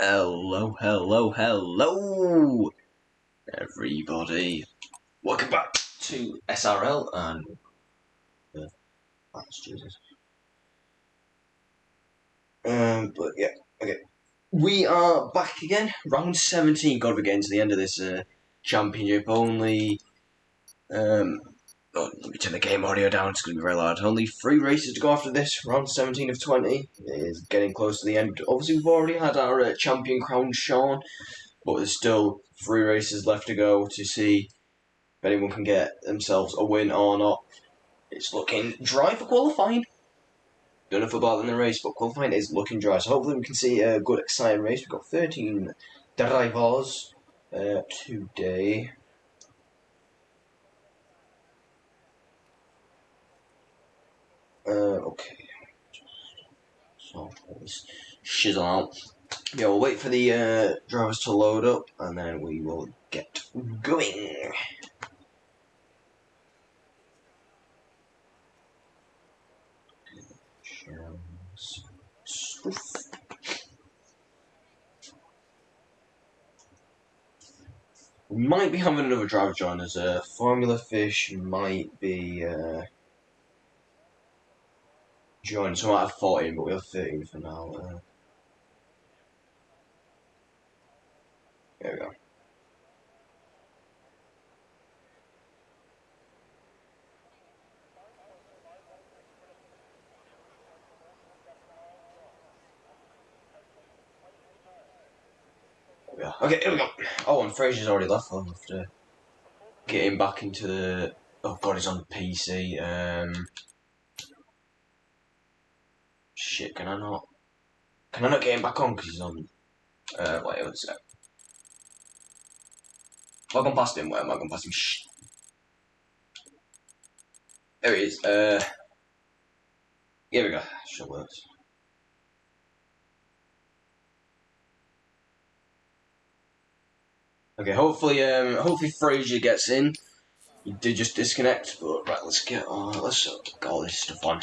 Hello, hello, hello, everybody. Welcome back to SRL and that's Jesus. But yeah, okay. We are back again, round 17. God, we're getting to the end of this championship. Only let me turn the game audio down. It's going to be very loud. Only 3 races to go after this. Round 17 of 20 is getting close to the end. Obviously, we've already had our champion crowned, Sean. But there's still 3 races left to go to see if anyone can get themselves a win or not. It's looking dry for qualifying. Don't know if about in the race, but qualifying is looking dry. So hopefully we can see a good, exciting race. We've got 13 drivers today. Okay. So let's shizzle out. Yeah, we'll wait for the drivers to load up, and then we will get going. We might be having another driver join us. Formula Fish might be joining. So I might have 14, but we have 13 for now. There we go. Yeah. Okay, here we go. Oh, and Fraser's already left. I'll have to get him back into the. Oh god, he's on the PC. Shit, can I not? Can I not get him back on because he's on? Wait, what's that? Have I gone past him? Where am I gone past him? Shh. There he is. Here we go. Sure works. Okay, hopefully Fraser gets in. He did just disconnect, but right, let's get all this stuff on.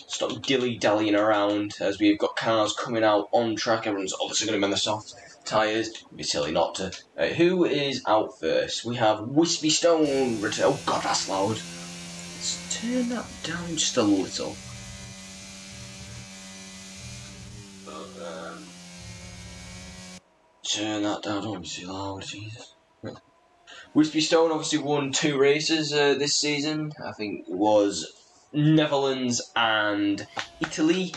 Stop dilly-dallying around as we've got cars coming out on track. Everyone's obviously going to be on the soft tyres. It'd be silly not to. Who is out first? We have Wispy Stone return. Oh god, that's loud. Let's turn that down just a little. Turn that down, don't want to be too loud, Jesus. Wispy Stone obviously won 2 races this season. I think it was Netherlands and Italy.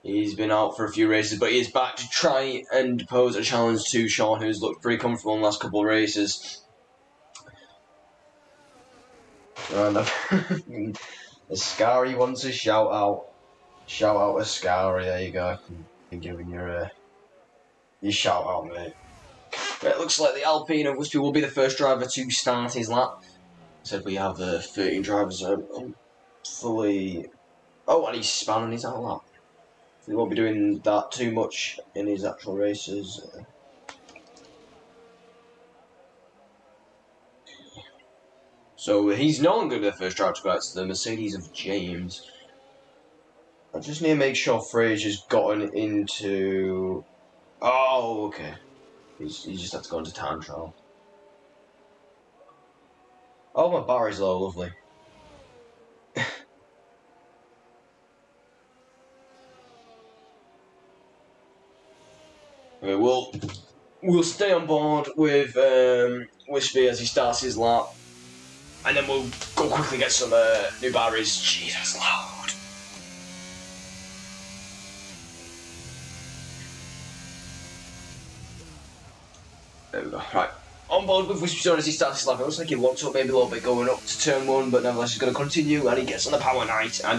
He's been out for a few races, but he is back to try and pose a challenge to Sean, who's looked pretty comfortable in the last couple of races. And Ascari wants a shout out. Shout out Ascari, there you go. You're giving your shout out, mate. It looks like the Alpine of Wispy will be the first driver to start his lap. Said we have 13 drivers fully. Oh, and he's spanning his out lap. He won't be doing that too much in his actual races. So he's no longer the first driver to go out to the Mercedes of James. I just need to make sure Fraser's gotten into. Oh, okay. He's just had to go into time trial. Oh, my battery's low, lovely. Okay, we'll stay on board with Wispy as he starts his lap, and then we'll go quickly get some new batteries. Jeez, that's loud. There we go. Right. On board with Wispy Stone as he starts his lap. It looks like he locked up maybe a little bit going up to turn 1, but nevertheless he's going to continue, and he gets on the power knight, and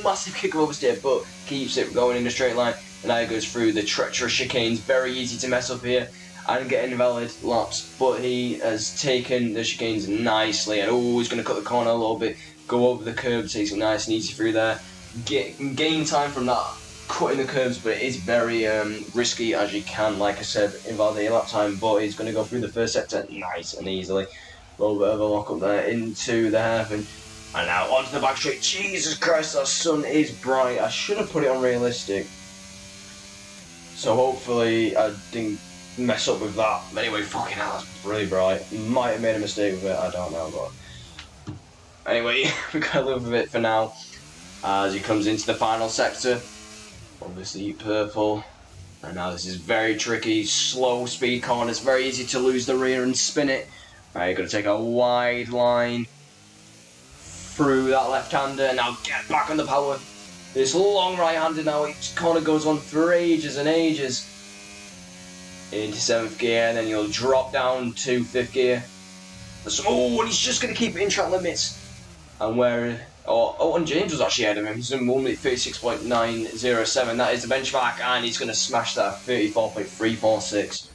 massive kick of oversteer, but keeps it going in a straight line, and now he goes through the treacherous chicanes. Very easy to mess up here and get invalid laps, but he has taken the chicanes nicely, and he's going to cut the corner a little bit, go over the curb, takes it nice and easy through there, gain time from that cutting the curbs, but it is very risky as you can, like I said, invalidate lap time, but he's going to go through the first sector nice and easily. A little bit of a lock up there into the hairpin, and now onto the back straight. Jesus Christ, that sun is bright. I should have put it on realistic. So hopefully I didn't mess up with that. Anyway, fucking hell, that's really bright. Might have made a mistake with it, I don't know, but anyway, we gotta live with it for now. As he comes into the final sector, obviously purple. And now this is very tricky, slow speed corner. It's very easy to lose the rear and spin it. Right, you've got to take a wide line through that left-hander. Now get back on the power. This long right-hander now, each corner goes on for ages and ages. Into 7th gear, and then you'll drop down to 5th gear. So, oh, and he's just going to keep it in track limits. And where... Oh, and James was actually ahead of him. He's in 1 minute 36.907. That is the benchmark, and he's going to smash that 34.346.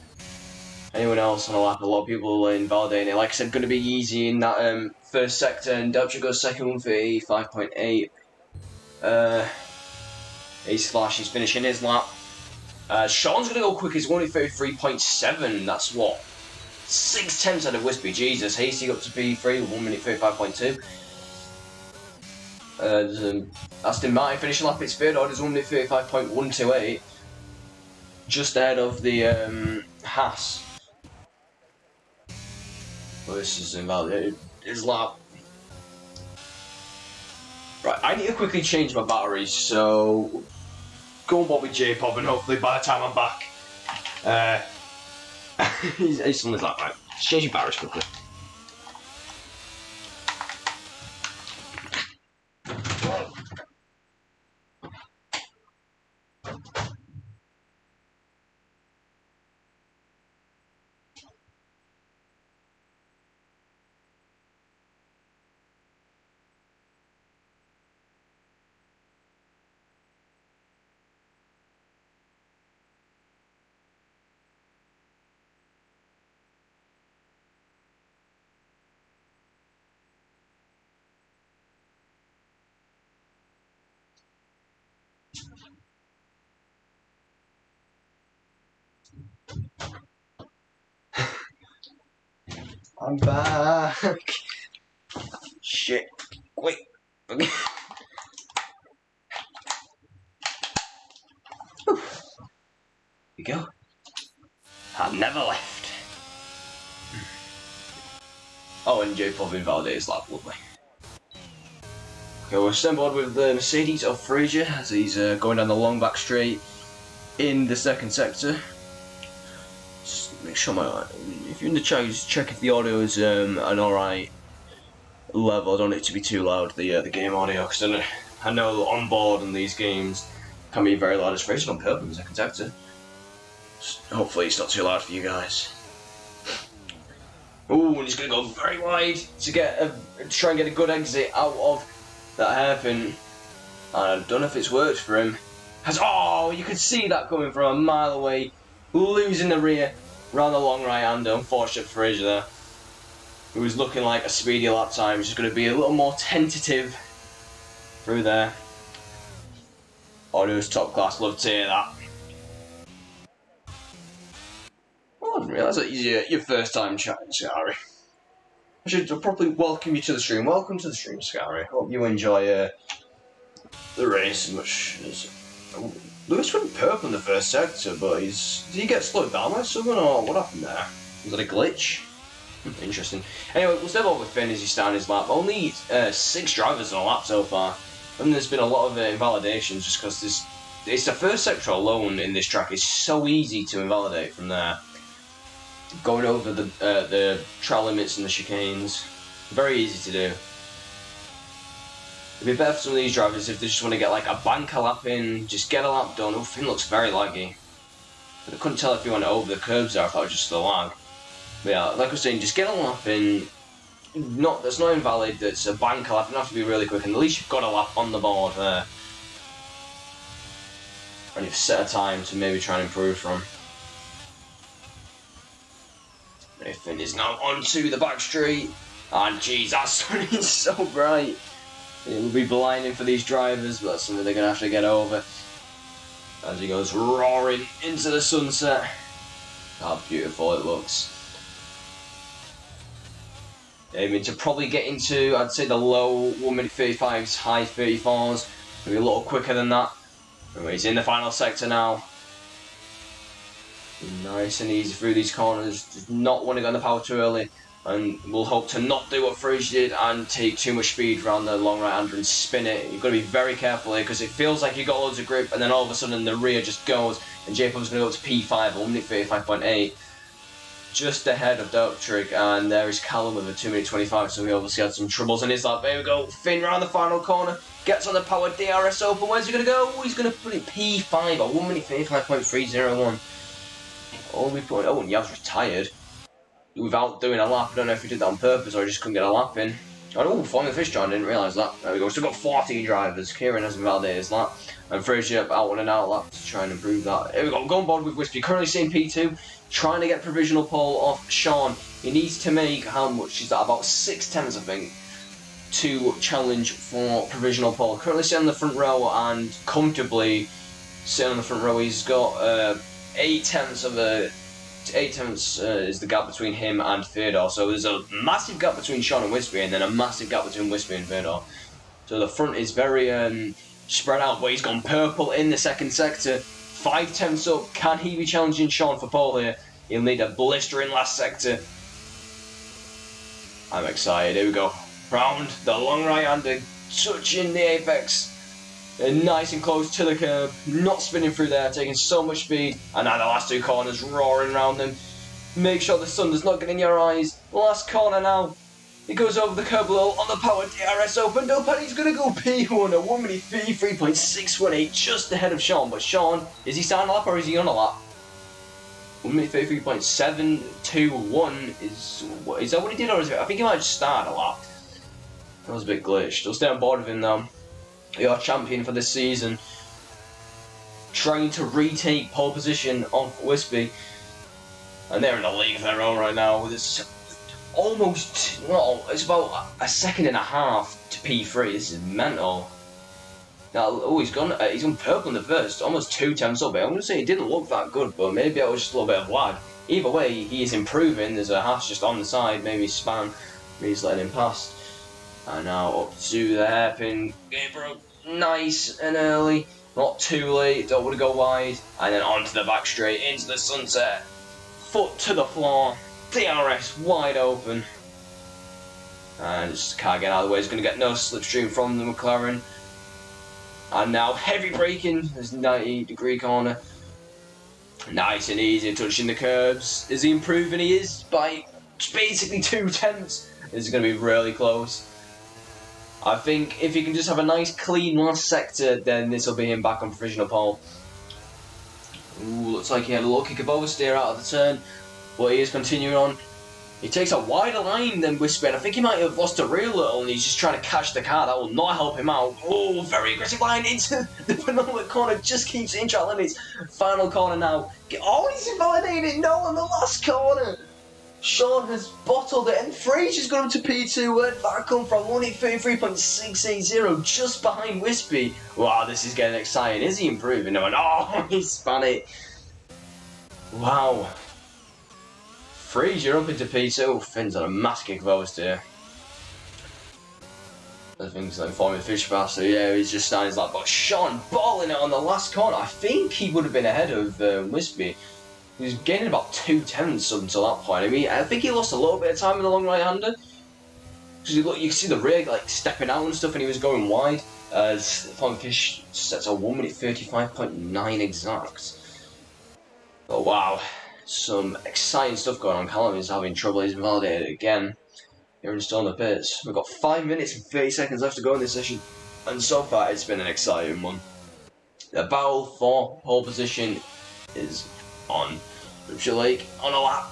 Anyone else on a lap? A lot of people are invalidating it. Like I said, going to be easy in that first sector, and Delta goes second, 135.8. Ace Flash is finishing his lap. Sean's going to go quick. He's 133.7. That's what? 6/10 out of Wispy. Jesus. Hasty up to P3, 1 minute 35.2. Aston Martin finishing lap its third. Orders 1 minute 35.128. Just ahead of the Haas. Well, this is invalidated. His lap. Right, I need to quickly change my batteries, so go on board with J-Pop, and hopefully by the time I'm back, he's something like, right, just change your batteries quickly. I'm back. Shit. Wait. Okay. Here we go. I've never left. Oh, and J-Pop invalidated his lap, lovely. Okay, we're still on board with the Mercedes of Frazier as he's going down the long back straight in the second sector. Just make sure if you're in the chat, just check if the audio is an alright level. I don't want it to be too loud, the game audio, because I know on board in these games can be very loud. It's Frazier on purple in the second sector. Hopefully it's not too loud for you guys. Ooh, and he's going to go very wide to try and get a good exit out of that hairpin. I don't know if it's worked for him. Oh, you could see that coming from a mile away. Losing the rear around the long right-hander. Unfortunate for Frazier there. It was looking like a speedy lap time. He's just going to be a little more tentative through there. Audio's top class. Love to hear that. Oh, I didn't realise that was your first time chatting, Scary. I should probably welcome you to the stream. Welcome to the stream, Scary. Hope you enjoy the race as much as... Oh, Lewis went purple in the first sector, but did he get slowed down by someone, or what happened there? Was that a glitch? Interesting. Anyway, we'll step on with Finn as he's starting his lap. Only 6 drivers on a lap so far. And there's been a lot of invalidations just because it's the first sector alone in this track. It's so easy to invalidate from there. Going over the trail limits and the chicanes, very easy to do. It'd be better for some of these drivers if they just want to get like a banker lap in, just get a lap done. Oh, Finn looks very laggy. But I couldn't tell if he went over the curbs there. I thought it was just the lag. But yeah, like I was saying, just get a lap in. That's not invalid. That's a banker lap. You don't have to be really quick, and at least you've got a lap on the board there, and you've set a time to maybe try and improve from. Finn is now onto the back straight, and jeez, that sun is so bright. It will be blinding for these drivers, but that's something they're going to have to get over. As he goes roaring into the sunset. How beautiful it looks. Aiming to probably get into, I'd say, the low 1 minute 35s, high 34s. Maybe a little quicker than that. Anyway, he's in the final sector now. Nice and easy through these corners. Does not want to go on the power too early. And we'll hope to not do what Frege did and take too much speed around the long right-hander and spin it. You've got to be very careful here because it feels like you've got loads of grip and then all of a sudden the rear just goes and Jacob's going to go to P5 or 1:35.8. Just ahead of Dirk, and there is Callum with a 2:25, so he obviously had some troubles in his lap. There we go, Finn round the final corner, gets on the power DRS open. Where's he going to go? He's going to put it P5 or 1:35.301. Oh, and Yav's retired without doing a lap. I don't know if he did that on purpose or he just couldn't get a lap in. Oh, Formula Fish John, didn't realise that. There we go, still got 14 drivers. Kieran hasn't validated his lap. And Frege out on an out lap to try and improve that. Here we go, going board with Wispy. Currently seeing P2, trying to get provisional pole off Sean. He needs to make, how much is that? About 6 tenths, I think, to challenge for provisional pole. Currently sitting on the front row and comfortably sitting on the front row. He's got 8 tenths of a... 8 tenths is the gap between him and Fedor. So there's a massive gap between Sean and Wispy, and then a massive gap between Wispy and Fedor. So the front is very spread out, but he's gone purple in the second sector. 5 tenths up. Can he be challenging Sean for pole here? He'll need a blistering last sector. I'm excited. Here we go. Round the long right-hander, touching the apex. Nice and close to the curb, not spinning through there, taking so much speed, and now the last 2 corners roaring around them. Make sure the sun does not get in your eyes. Last corner now. He goes over the curb a little on the power DRS opened up, and he's going to go P1 at 1:33.618, just ahead of Sean. But Sean, is he starting a lap or is he on a lap? 1:33.721 is that what he did, or is it? I think he might just start a lap. That was a bit glitched. I'll stay on board with him though. Your champion for this season, trying to retake pole position off Wispy, and they're in a league of their own right now. It's almost, well, it's about a second and a half to P3. This is mental. Now, oh, he's gone purple in the first, almost 2 tenths up. I'm going to say it didn't look that good, but maybe it was just a little bit of lag. Either way, he is improving. There's a Haas just on the side, maybe span, maybe he's letting him past. And now up to the hairpin. Gabriel, nice and early, not too late, don't want to go wide. And then onto the back straight, into the sunset. Foot to the floor, DRS wide open. And just can't get out of the way, he's going to get no slipstream from the McLaren. And now heavy braking, there's 90-degree corner. Nice and easy, touching the curbs. Is he improving? He is by basically 2 tenths. This is going to be really close. I think if he can just have a nice clean last sector, then this will be him back on provisional pole. Ooh, looks like he had a little kick of oversteer out of the turn, but he is continuing on. He takes a wider line than Wispy, and I think he might have lost a rear little, and he's just trying to catch the car. That will not help him out. Oh, very aggressive line into the penultimate corner, just keeps in track limits. Final corner now. Oh, he's invalidated. No, on the last corner. Sean has bottled it, and Frege has gone up to P2. Where'd that come from? 1:33.680, just behind Wispy. Wow, this is getting exciting. Is he improving? No, oh, he span it. Wow. Frege, you're up into P2. Finn's on a massive kick of oversteer. I think he's like forming fish fast, so yeah, he's just starting his lap. But Sean balling it on the last corner. I think he would have been ahead of Wispy. He was gaining about 2 tenths up until that point. I mean, I think he lost a little bit of time in the long right-hander. Because you can see the rear like stepping out and stuff, and he was going wide. Forming Fish sets a 1:35.9 exact. Oh wow. Some exciting stuff going on. Callum is having trouble. He's invalidated again. Here still in the pits. We've got 5 minutes and 30 seconds left to go in this session, and so far it's been an exciting one. The battle for pole position is on. Rupture Lake on a lap,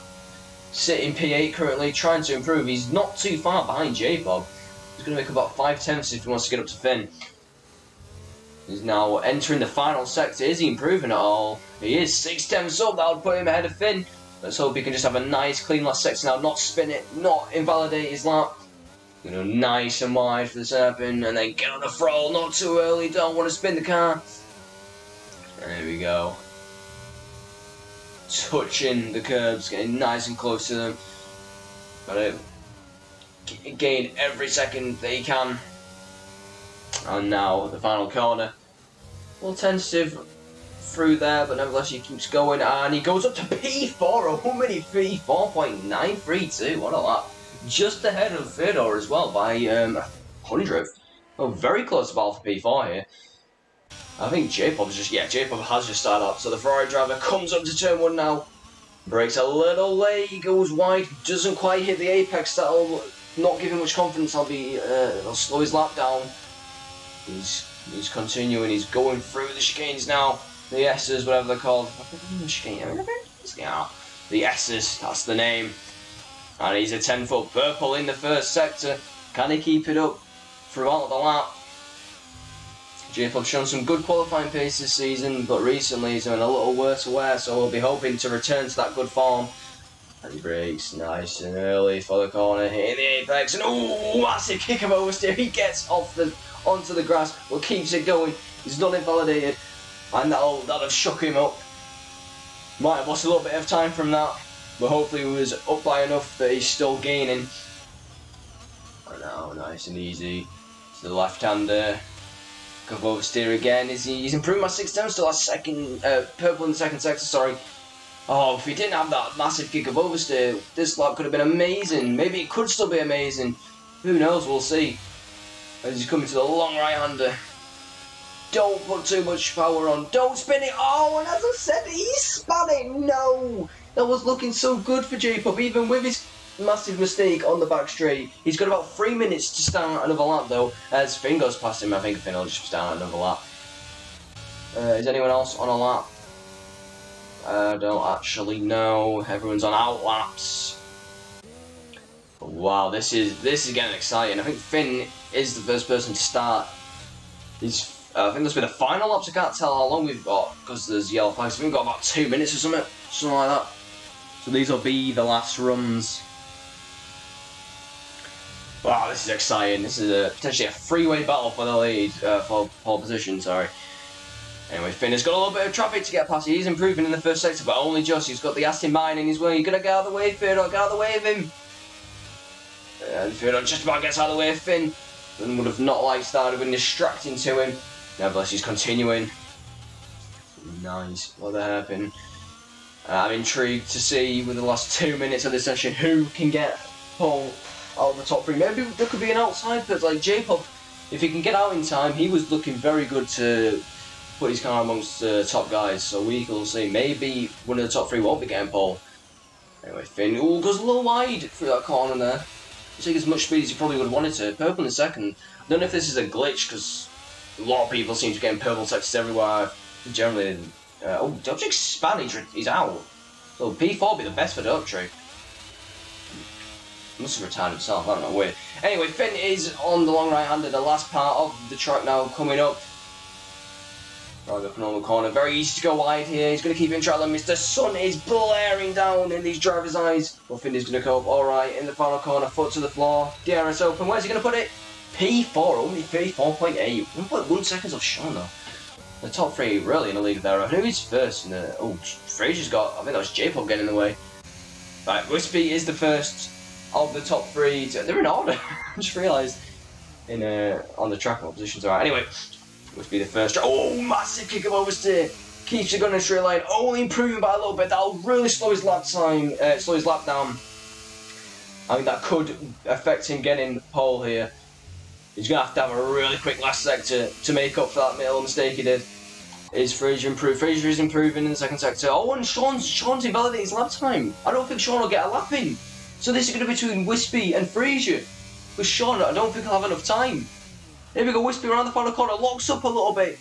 sitting P8 currently, trying to improve. He's not too far behind J-Bob. He's going to make about 5 tenths if he wants to get up to Finn. He's now entering the final sector. Is he improving at all? He is 6 tenths up. That would put him ahead of Finn. Let's hope he can just have a nice clean last sector now, not spin it, not invalidate his lap. You know, nice and wide for this hairpin, and then get on the throttle, not too early, don't want to spin the car. There we go. Touching the curbs, getting nice and close to them. Gotta gain every second that he can. And now the final corner. A little tentative. through there, but nevertheless he keeps going, and he goes up to P4, a mini P4.932. What a lap! Just ahead of Fedor as well by 100th. Oh, very close to battle for P4 here. I think J-Pop has just started up. So the Ferrari driver comes up to turn 1 now. Brakes a little late, he goes wide, doesn't quite hit the apex. That'll not give him much confidence. It'll slow his lap down. He's continuing. He's going through the chicanes now. The S's, whatever they're called. Yeah, the S's. That's the name. And he's a 10-foot purple in the first sector. Can he keep it up throughout the lap? J-Pub's shown some good qualifying pace this season, but recently he's doing a little worse wear, so we'll be hoping to return to that good form. And he brakes nice and early for the corner, hitting the apex, and oh, massive kick of oversteer. He gets onto the grass, but keeps it going. He's not invalidated, and that'll have shook him up. Might have lost a little bit of time from that, but hopefully he was up by enough that he's still gaining. And now, nice and easy to the left-hander. Of oversteer again. He's improved by 6 times, still has purple in the second sector, sorry. Oh, if he didn't have that massive kick of oversteer, this lap could have been amazing. Maybe it could still be amazing. Who knows, we'll see. As he's coming to the long right-hander. Don't put too much power on. Don't spin it. Oh, and as I said, he spun it. No! That was looking so good for J-Pub, even with his massive mistake on the back straight. He's got about 3 minutes to start another lap though, as Finn goes past him. I think Finn will just start another lap. Is anyone else on a lap? I don't actually know. Everyone's on out laps. Wow, this is getting exciting. I think Finn is the first person to start. I think this will be the final laps. I can't tell how long we've got because there's yellow flags. I think we've got about 2 minutes or something like that. So these will be the last runs. Wow, this is exciting. This is potentially a three-way battle for the lead, for pole position, sorry. Anyway, Finn has got a little bit of traffic to get past. He's improving in the first sector, but only just. He's got the Aston mining as well. You're going to get out of the way, Finn, or get out of the way of him. And Finn just about gets out of the way of Finn. Finn would have not liked that, would have been distracting to him. Nevertheless, he's continuing. Nice. What the hairpin. I'm intrigued to see, with the last 2 minutes of this session, who can get pole out of the top 3. Maybe there could be an outside pit like J-Pub. If he can get out in time, he was looking very good to put his car amongst the top guys. So we will see. Maybe one of the top 3 won't be getting pole. Anyway, Finn goes a little wide through that corner there. Take as much speed as he probably would have wanted to. Purple in second. I don't know if this is a glitch because a lot of people seem to be getting purple sectors everywhere. Generally, Dubtree Spanish, he's out. So P4 will be the best for Dubtree. Must have retired himself, I don't know, weird. Anyway, Finn is on the long right-hander, the last part of the track now coming up. Right up and on the corner, very easy to go wide here. He's going to keep in track limits. The sun is blaring down in these drivers' eyes. Well, Finn is going to go up alright in the final corner, foot to the floor. DRS open, where's he going to put it? P4, only 34.8. 1.1 seconds off Sean though. The top 3 really in the league there. Who is first? Fraser's got, I think that was J-Pub getting in the way. Right, Wispy is the first of the top 3. They're in order. I just realised on the track positions. Alright, anyway, Wispy the first. Oh, massive kick of oversteer. Keeps it going in a straight line. Only improving by a little bit. That'll really slow his lap time. Slow his lap down. I think that could affect him getting pole here. He's going to have a really quick last sector to make up for that little mistake he did. Is Fraser improved? Fraser is improving in the second sector. Oh, and Sean's invalidated his lap time. I don't think Sean will get a lap in. So this is going to be between Wispy and Fraser. With Sean, I don't think he'll have enough time. Here we go, Wispy around the final corner, locks up a little bit.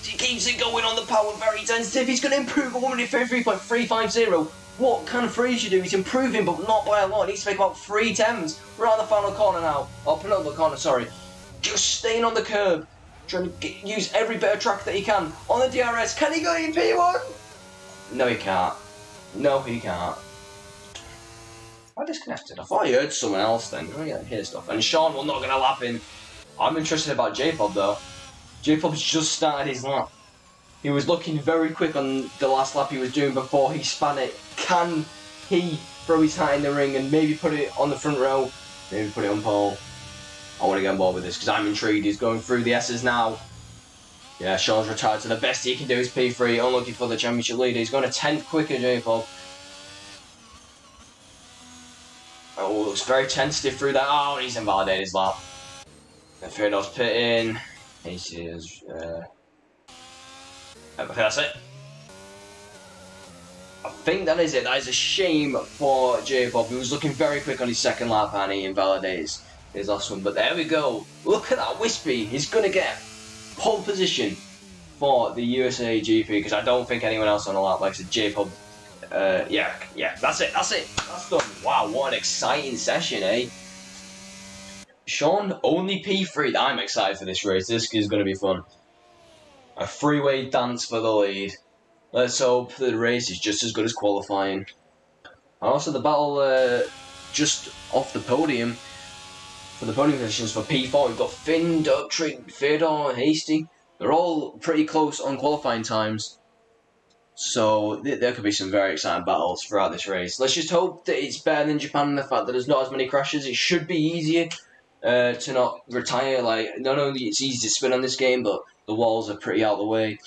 He keeps it going on the power, very sensitive. He's going to improve a 1:33.350. What can Fraser do? He's improving, but not by a lot. He needs to make about 3 attempts. We're on the final corner now. Oh, penultimate corner, sorry. Just staying on the curb. Trying to use every bit of track that he can. On the DRS, can he go in P1? No, he can't. No, he can't. I disconnected. I thought I heard someone else then. I didn't hear stuff. And Sean will not get a lap in. I'm interested about J-Pub though. J-Pub's just started his lap. He was looking very quick on the last lap he was doing before he span it. Can he throw his hat in the ring and maybe put it on the front row? Maybe put it on pole. I want to get on board with this because I'm intrigued. He's going through the S's now. Yeah, Sean's retired, so the best he can do is P3. Unlucky for the championship leader. He's going a 10th quicker, J-Pop. Oh, looks very tentative through that. Oh, he's invalidated his lap. And Ferdinand's pitting. He says, I think that's it. I think that is it. That is a shame for J-Pop. He was looking very quick on his second lap and he invalidates his last one. But there we go. Look at that Wispy. He's going to get pole position for the USA GP because I don't think anyone else on the lap likes a J-Pop. Yeah, that's it. That's done. Wow, what an exciting session, eh? Sean, only P3. I'm excited for this race. This is going to be fun. A three-way dance for the lead. Let's hope the race is just as good as qualifying. And also the battle just off the podium for the podium positions for P4. We've got Finn, Dirktrick, Fedor, Hasty. They're all pretty close on qualifying times. So there could be some very exciting battles throughout this race. Let's just hope that it's better than Japan in the fact that there's not as many crashes. It should be easier to not retire. Like, not only it's easy to spin on this game, but the walls are pretty out of the way.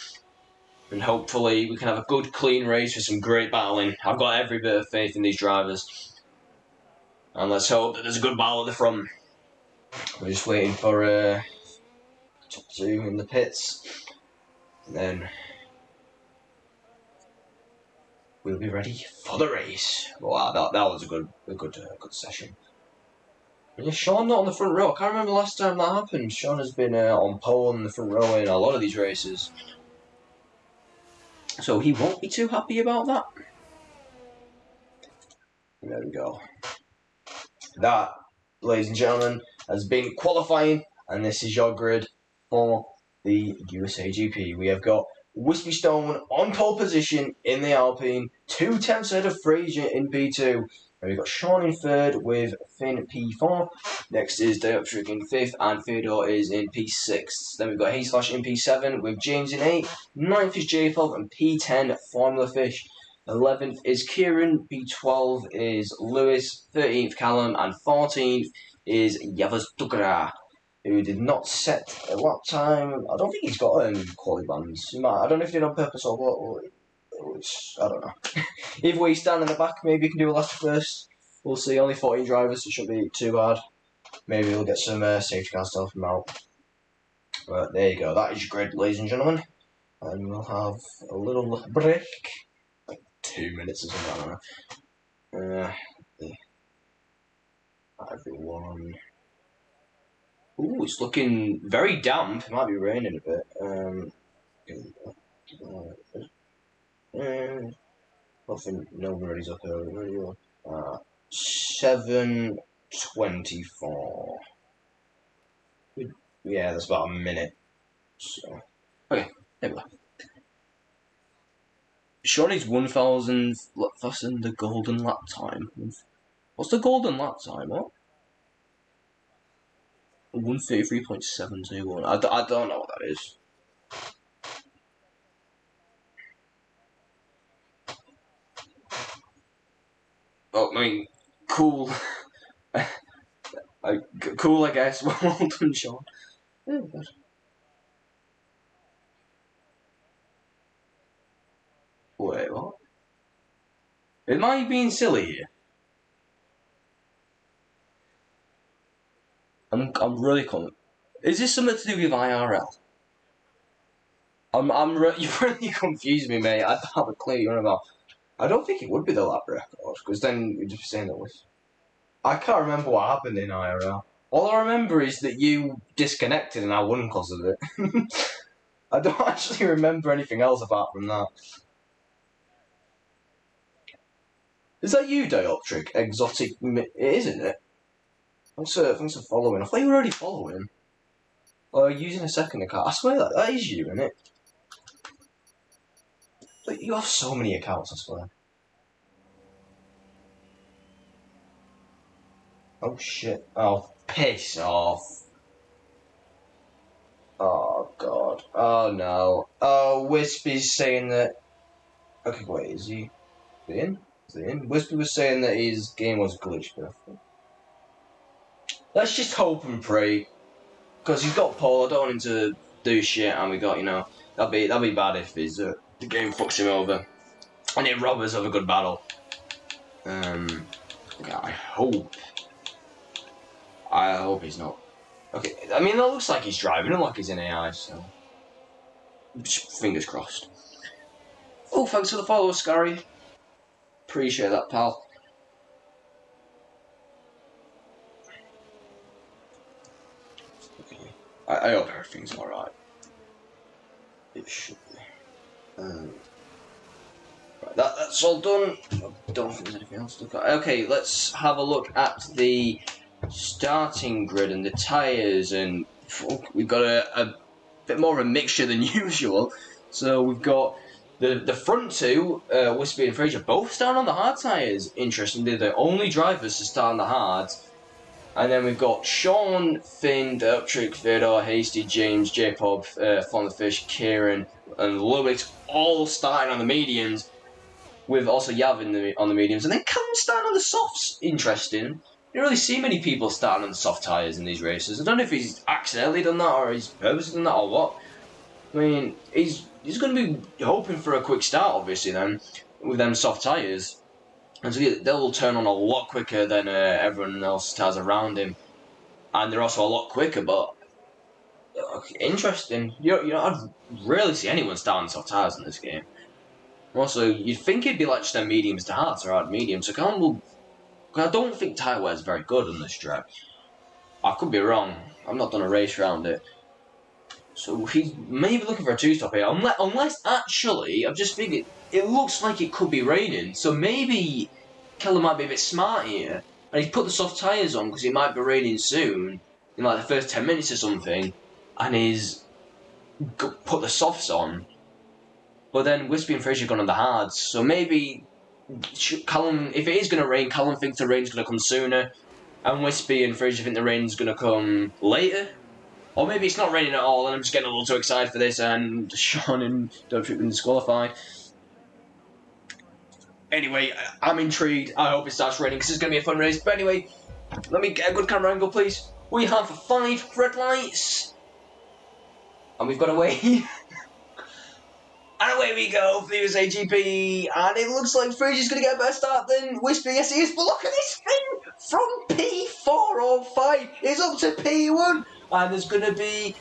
And hopefully we can have a good, clean race with some great battling. I've got every bit of faith in these drivers. And let's hope that there's a good battle at the front. We're just waiting for top two in the pits. And then we'll be ready for the race. Wow, that was a good session. Yeah, Sean not on the front row. I can't remember the last time that happened. Sean has been on pole in the front row in a lot of these races. So he won't be too happy about that. There we go. That, ladies and gentlemen, has been qualifying, and this is your grid for the USA GP. We have got Wispy Stone on pole position in the Alpine, 2 tenths ahead of Fraser in P2. We've got Sean in third with Finn P4. Next is Dirktrick in fifth, and Fedor is in P6. Then we've got Hayslash in P7 with James in 8. 9th is J-Pop, and P10 Formula Fish. 11th is Kieran, P12 is Lewis, 13th Callum, and 14th is Yavuz Tukara, who did not set a lap time. I don't think he's got quality bands. I don't know if he did on purpose or what. I don't know. Either way, he's down in the back. Maybe he can do a last first. We'll see. Only 14 drivers, so it shouldn't be too hard. Maybe we'll get some safety car stuff from out. But there you go. That is your grid, ladies and gentlemen. And we'll have a little break. 2 minutes or something, I don't know. Everyone. Ooh, it's looking very damp. It might be raining a bit. Nothing, nobody's up early. 7:24. Yeah, that's about a minute. So, okay, there we go. Shawnee's 1,000 faster than the golden lap time. What's the golden lap time? What? 133.721. I don't know what that is. Oh, I mean, cool. Cool, I guess. Well done, Sean. Yeah, good. Wait, what? Am I being silly here? I'm really confused. Is this something to do with IRL? You really confused me, mate. I don't have a clue you're on about. I don't think it would be the lap record, because then you'd just be saying that was. I can't remember what happened in IRL. All I remember is that you disconnected and I won because of it. I don't actually remember anything else apart from that. Is that you, Dioptric? Exotic. It is, isn't it? Thanks for following. I thought you were already following. Or using a second account. I swear that is you, isn't it? Like, you have so many accounts, I swear. Oh shit. Oh, piss off. Oh god. Oh no. Oh, Wispy's saying that. Okay, wait, is he in? Is he in? Wispy was saying that his game was glitched, but let's just hope and pray. Because he's got Paul, I don't want him to do shit, and we got, you know, that'd be bad if the game fucks him over, and it robs us of a good battle. Okay, I hope he's not. Okay, I mean, it looks like he's driving, and like he's in AI, so fingers crossed. Oh, thanks for the follow, Scary. Appreciate that, pal. Okay, I hope everything's alright. It should be. Right, that's all done. I don't think there's anything else to look at. Okay, let's have a look at the starting grid and the tyres, and we've got a bit more of a mixture than usual. So we've got the front two, Wispy and Fraser, both starting on the hard tyres. Interestingly, they're the only drivers to start on the hards. And then we've got Sean, Finn, Uptrick, Fedor, Hasty, James, J-Pop, Fon the Fish, Kieran, and Lubix all starting on the mediums, with also Yav on the mediums, and then Callum starting on the softs. Interesting. You don't really see many people starting on the soft tyres in these races. I don't know if he's accidentally done that, or he's purposely done that, or what. I mean, he's going to be hoping for a quick start, obviously, then, with them soft tyres. And so they'll turn on a lot quicker than everyone else's tyres around him. And they're also a lot quicker, but interesting. You know, I'd rarely see anyone starting soft tyres in this game. Also, you'd think it'd be like just a mediums to hards or hard mediums. So Callum will... I don't think tyre wear is very good on this track. I could be wrong. I've not done a race around it. So he's maybe looking for a two-stop here. Unless actually, I've just figured, it looks like it could be raining. So maybe Callum might be a bit smart here. And he's put the soft tyres on because it might be raining soon, in like the first 10 minutes or something. And he's put the softs on. But then Wispy and Fraser have gone on the hards. So maybe Callum, if it is going to rain, Callum thinks the rain's going to come sooner. And Wispy and Fraser think the rain's going to come later. Or maybe it's not raining at all and I'm just getting a little too excited for this and Sean and Dubtrip have been disqualified. Anyway, I'm intrigued. I hope it starts raining because it's going to be a fun race. But anyway, let me get a good camera angle, please. We have 5 red lights. And we've got away. And away we go for the USA GP. And it looks like Fraser's going to get a better start than Wispy. Yes, he is. But look at this spin from P4 or 5. It's up to P1. And there's going to be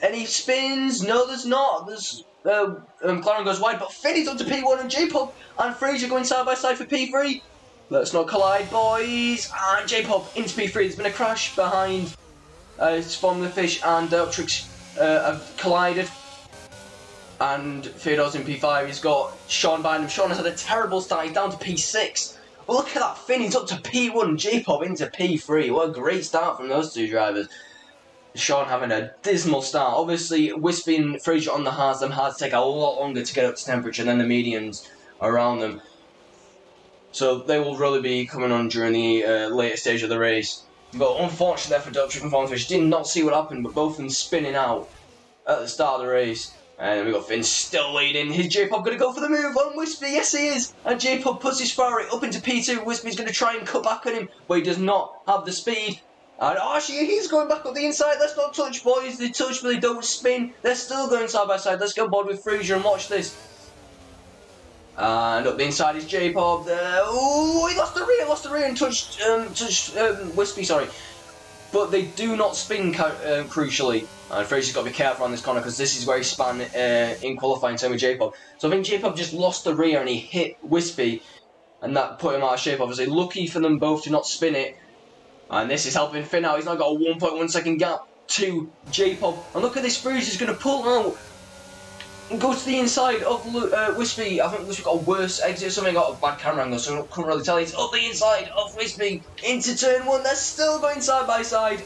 any spins? No, there's not. There's McLaren goes wide, but Finn is up to P1 and J-Pop and Fraser going side by side for P3. Let's not collide, boys. And J-Pop into P3. There's been a crash behind Spawn the Fish and Uptrix have collided. And Fedor's in P5. He's got Sean behind him. Sean has had a terrible start. He's down to P6. But look at that Finn. He's up to P1. J-Pop into P3. What a great start from those two drivers. Sean having a dismal start. Obviously, Wispy and Fraser on the hards. Them hards take a lot longer to get up to temperature than the mediums around them. So they will really be coming on during the later stage of the race. But unfortunately for Dutch and Fonfish, did not see what happened, but both of them spinning out at the start of the race. And we got Finn still leading. Is J-Pop going to go for the move on Wispy? Yes, he is. And J-Pop puts his Ferrari up into P2. Wispy's going to try and cut back on him, but he does not have the speed. And actually, he's going back up the inside. Let's not touch, boys. They touch, but they don't spin. They're still going side by side. Let's go board with Fraser and watch this. And up the inside is J-Pop there. Oh, he lost the rear and touched Wispy, sorry. But they do not spin, crucially. And Fraser's got to be careful on this corner because this is where he span in qualifying, same with J-Pop. So I think J-Pop just lost the rear and he hit Wispy. And that put him out of shape, obviously. Lucky for them both to not spin it. And this is helping Finn out. He's now got a 1.1 second gap to J-Pop. And look at this, Fraser's going to pull out and go to the inside of Wispy. I think Wispy got a worse exit or something. Got a bad camera angle, so I couldn't really tell. He's up the inside of Wispy into turn 1. They're still going side by side.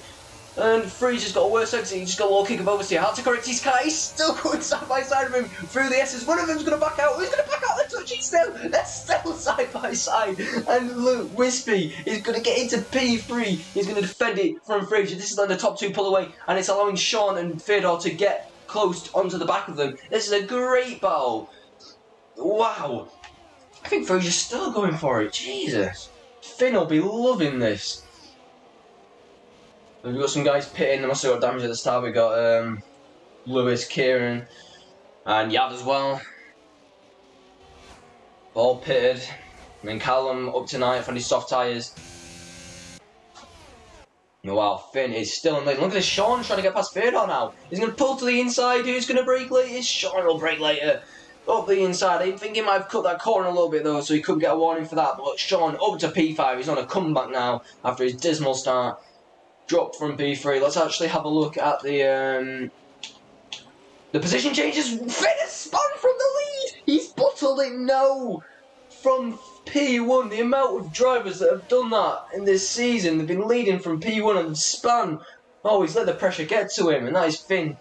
And Fraser's got a worse exit. He just got a little kick of oversteer. Had to correct his car. He's still going side by side of him through the S's. One of them's going to back out. Who's going to back out? They're touching still. They're still side by side. And look, Wispy is going to get into P3. He's going to defend it from Fraser. This is then the top 2 pull away. And it's allowing Sean and Fedor to get close onto the back of them. This is a great battle. Wow. I think Fraser's still going for it. Jesus. Finn will be loving this. We've got some guys pitting. They must have got damage at the start. We got Lewis, Kieran, and Yad as well. All pitted. And then Callum up to 9th on his soft tyres. Oh, wow, Finn is still in lane. Look at this, Sean trying to get past Fedor now. He's going to pull to the inside. Who's going to brake later? Sean will brake later. Up the inside. I think he might have cut that corner a little bit though, so he couldn't get a warning for that. But Sean up to P5. He's on a comeback now after his dismal start. Dropped from P3. Let's actually have a look at the position changes. Finn has spun from the lead. He's bottled it. No. From P1, the amount of drivers that have done that in this season, they've been leading from P1 and spun. Oh, he's let the pressure get to him, and that is Finn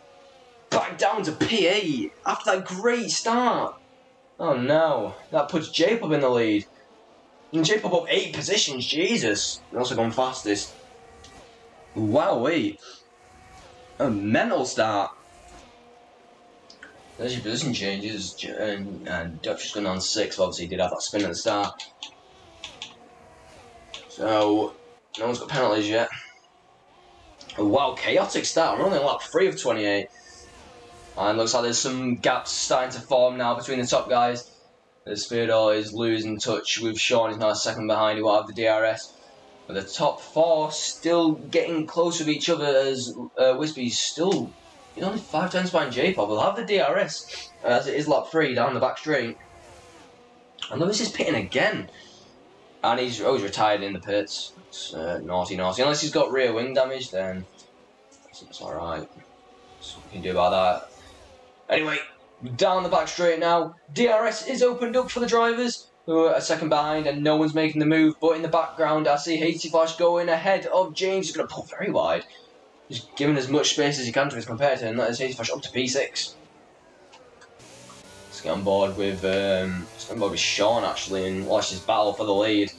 back down to P8 after that great start. Oh no, that puts Jacob in the lead. And Jacob up 8 positions, Jesus. He's also gone fastest. Wow, wait. A mental start. There's your position changes, and Dutch has gone on 6, obviously he did have that spin at the start. So, no one's got penalties yet. Oh, wow, chaotic start, we're only on lap 3 of 28. And looks like there's some gaps starting to form now between the top guys. As Fedor is losing touch with Sean, he's now a second behind, he will have the DRS. But the top 4 still getting close with each other as Wispy's still... He's only 5 times behind J-Pop. We'll have the DRS as it is lap 3 down the back straight. And Lewis is pitting again. And he's retired in the pits. It's naughty. Unless he's got rear wing damage, then it's alright. That's what we can do about that. Anyway, down the back straight now. DRS is opened up for the drivers, who are a second behind, and no one's making the move. But in the background, I see Hasty Flash going ahead of James. He's going to pull very wide. He's giving as much space as he can to his competitor, and that is Hasty Flash up to P6. Let's get on board with Sean actually and watch this battle for the lead.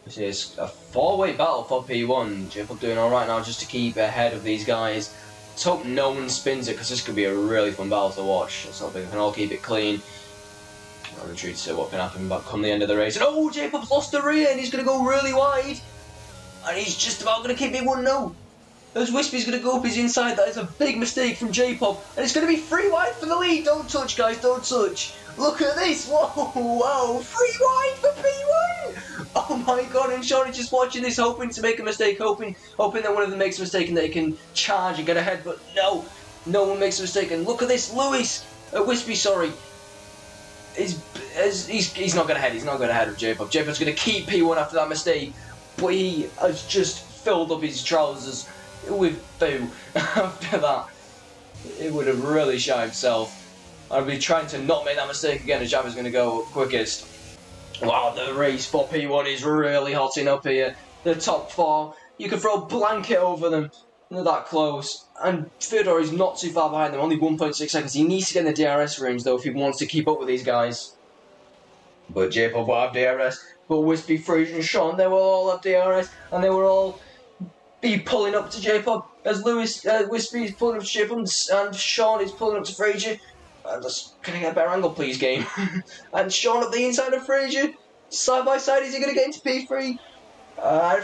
This is a 4-way battle for P1. Jacob doing alright now just to keep ahead of these guys. Let's hope no one spins it, because this could be a really fun battle to watch. Let's hope we can all keep it clean. I'm intrigued to see what can happen but come the end of the race. And oh, Jacob's lost the rear and he's going to go really wide. And he's just about going to keep it 1-0. As Wispy's going to go up his inside, that is a big mistake from J-Pop. And it's going to be 3 wide for the lead. Don't touch, guys, don't touch. Look at this. Whoa, wow, 3 wide for P1. Oh my god, and Sean is just watching this, hoping to make a mistake, hoping that one of them makes a mistake and they can charge and get ahead. But no, no one makes a mistake. And look at this, Lewis, Wispy, sorry. He's not going to head. He's not going to head of J-Pop. J-Pop's going to keep P1 after that mistake. But he has just filled up his trousers with boo after that. It would have really shot himself. I'd be trying to not make that mistake again as Java's going to go quickest. Wow, the race for P1 is really hotting up here. The top 4, you can throw a blanket over them. They're that close. And Fedor is not too far behind them, only 1.6 seconds. He needs to get in the DRS range though if he wants to keep up with these guys. But J-Pop will have DRS. But Wispy, Fraser and Sean, they will all have DRS. And they will all be pulling up to J-Pop as Wispy is pulling up to J-Pop and Sean is pulling up to Fraser. Can I get a better angle, please, game? And Sean up the inside of Fraser. Side by side, is he going to get into P3?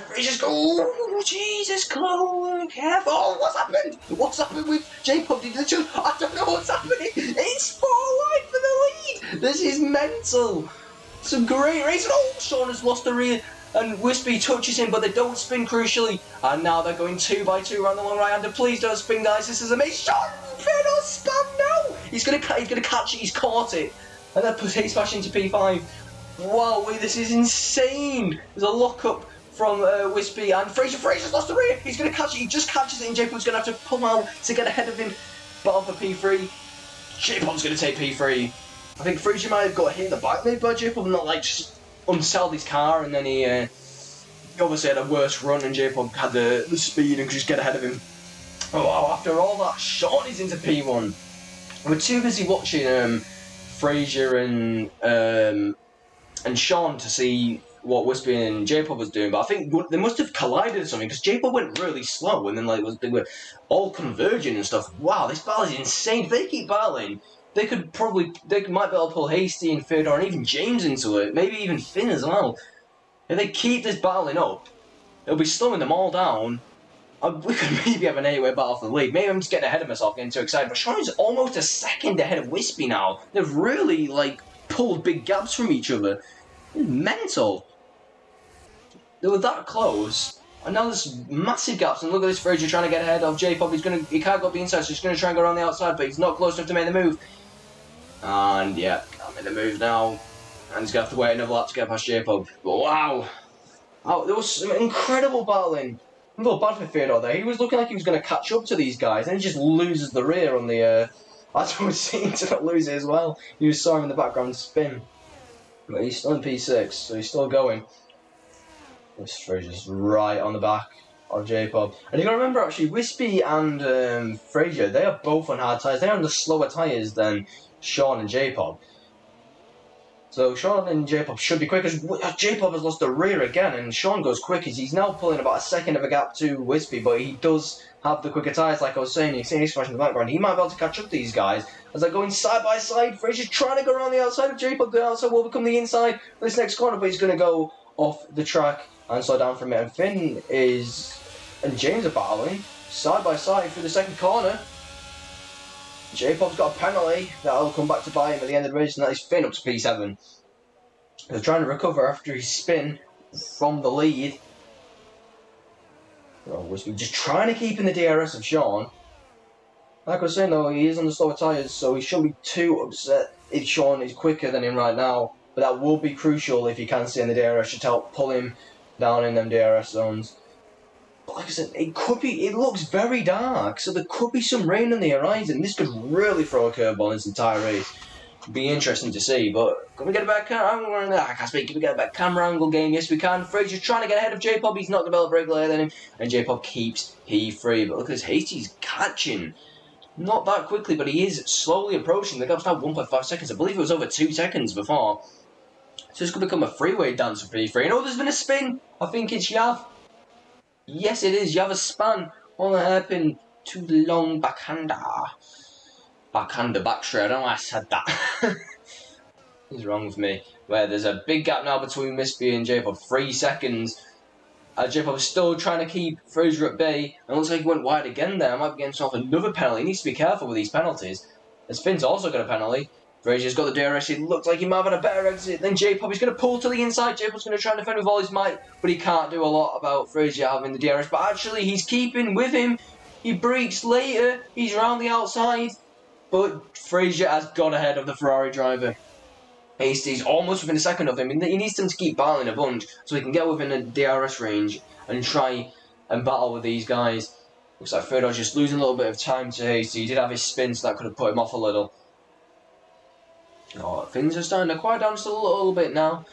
Fraser's go. Oh, Jesus, close. Careful. Oh, what's happened? What's happened with J-Pop? I don't know what's happening. It's 4 wide for the lead. This is mental. Some great racing. Oh, Sean has lost the rear. And Wispy touches him, but they don't spin crucially. And now they're going 2x2 around the long right-hander. Please don't spin, guys. This is amazing. Sean, Fedor spun now. He's gonna catch it. He's caught it, and that puts Haze Flash into P5. Wow, wait, this is insane. There's a lock-up from Wispy, and Fraser's lost the rear. He's gonna catch it. He just catches it, and J-Pop's gonna have to pull out to get ahead of him. Battle for P3. J-Pop's gonna take P3. I think Fraser might have got hit in the back maybe by J-Pop, and not like just unselled his car, and then he obviously had a worse run, and J-Pop had the speed and could just get ahead of him. Oh wow, after all that, Sean is into P1. We're too busy watching Fraser and Sean to see what Wispy and J-Pop was doing, but I think they must have collided or something, because J-Pop went really slow, and then they were all converging and stuff. Wow, this battle is insane. If they keep battling, they might be able to pull Hasty and Fedor and even James into it, maybe even Finn as well. If they keep this battling up, it'll be slowing them all down, We could maybe have an 8-way battle for the lead. Maybe I'm just getting ahead of myself, getting too excited. But Sean is almost a second ahead of Wispy now. They've really, like, pulled big gaps from each other. It's mental. They were that close. And now there's massive gaps. And look at this Fraser trying to get ahead of J-Pop. He can't go up the inside, so he's going to try and go around the outside. But he's not close enough to make the move. And, yeah, can't make the move now. And he's going to have to wait another lap to get past J-Pop. But wow. Oh, there was some incredible battling. I feel bad for Theodore there. He was looking like he was going to catch up to these guys, and he just loses the rear on the. I was seeing to not lose it as well. You saw him in the background spin, but he's still in P6, so he's still going. This Fraser's right on the back of J-Pop, and you got to remember actually, Wispy and Fraser, they are both on hard tyres. They're on the slower tyres than Sean and J-Pop. So Sean and J-Pop should be quick, as J-Pop has lost the rear again, and Sean goes quick as he's now pulling about a second of a gap to Wispy, but he does have the quicker tyres, like I was saying. You see his flash in the background. He might be able to catch up to these guys as they're going side by side. Fraser's trying to go around the outside of J-Pop. The outside will become the inside for this next corner, but he's going to go off the track and slow down for a minute. And Finn and James are battling side by side through the second corner. J-Pop's got a penalty that'll come back to bite him at the end of the race, and that is Finn up to P7. They're trying to recover after his spin from the lead. Wispy just trying to keep in the DRS of Sean. Like I was saying though, he is on the slower tyres, so he shouldn't be too upset if Sean is quicker than him right now. But that will be crucial if he can stay in the DRS to help pull him down in them DRS zones. But like I said, it looks very dark, so there could be some rain on the horizon. This could really throw a curveball in this entire race. Be interesting to see, but can we get a better camera angle? I can't speak. Can we get a better camera angle game? Yes, we can. Fraser's trying to get ahead of J-Pop. He's not developed brake later than him, and J-Pop keeps P3. But look at this, Hasty's catching. Not that quickly, but he is slowly approaching. The gap's now 1.5 seconds. I believe it was over 2 seconds before. So this could become a freeway dance for P3. And oh, there's been a spin. I think it's Yav. Yes, it is. Yav has spun on the hairpin. Too long backhander. Backhander backstraight. I don't know why I said that. What's wrong with me? Where there's a big gap now between Wispy and J-Pop. 3 seconds. J-Pop is still trying to keep Fraser at bay. And it looks like he went wide again there. I might be getting himself another penalty. He needs to be careful with these penalties. As Finn's also got a penalty. Fraser's got the DRS. It looks like he might have had a better exit than J-Pop. He's going to pull to the inside. J-Pop's going to try and defend with all his might. But he can't do a lot about Fraser having the DRS. But actually, he's keeping with him. He brakes later. He's around the outside. But Fraser has gone ahead of the Ferrari driver. Hasty's almost within a second of him. He needs him to keep battling a bunch so he can get within a DRS range and try and battle with these guys. Looks like Fredo's just losing a little bit of time to Hasty. He did have his spin, so that could have put him off a little. Oh, things are starting to quiet down just a little bit now.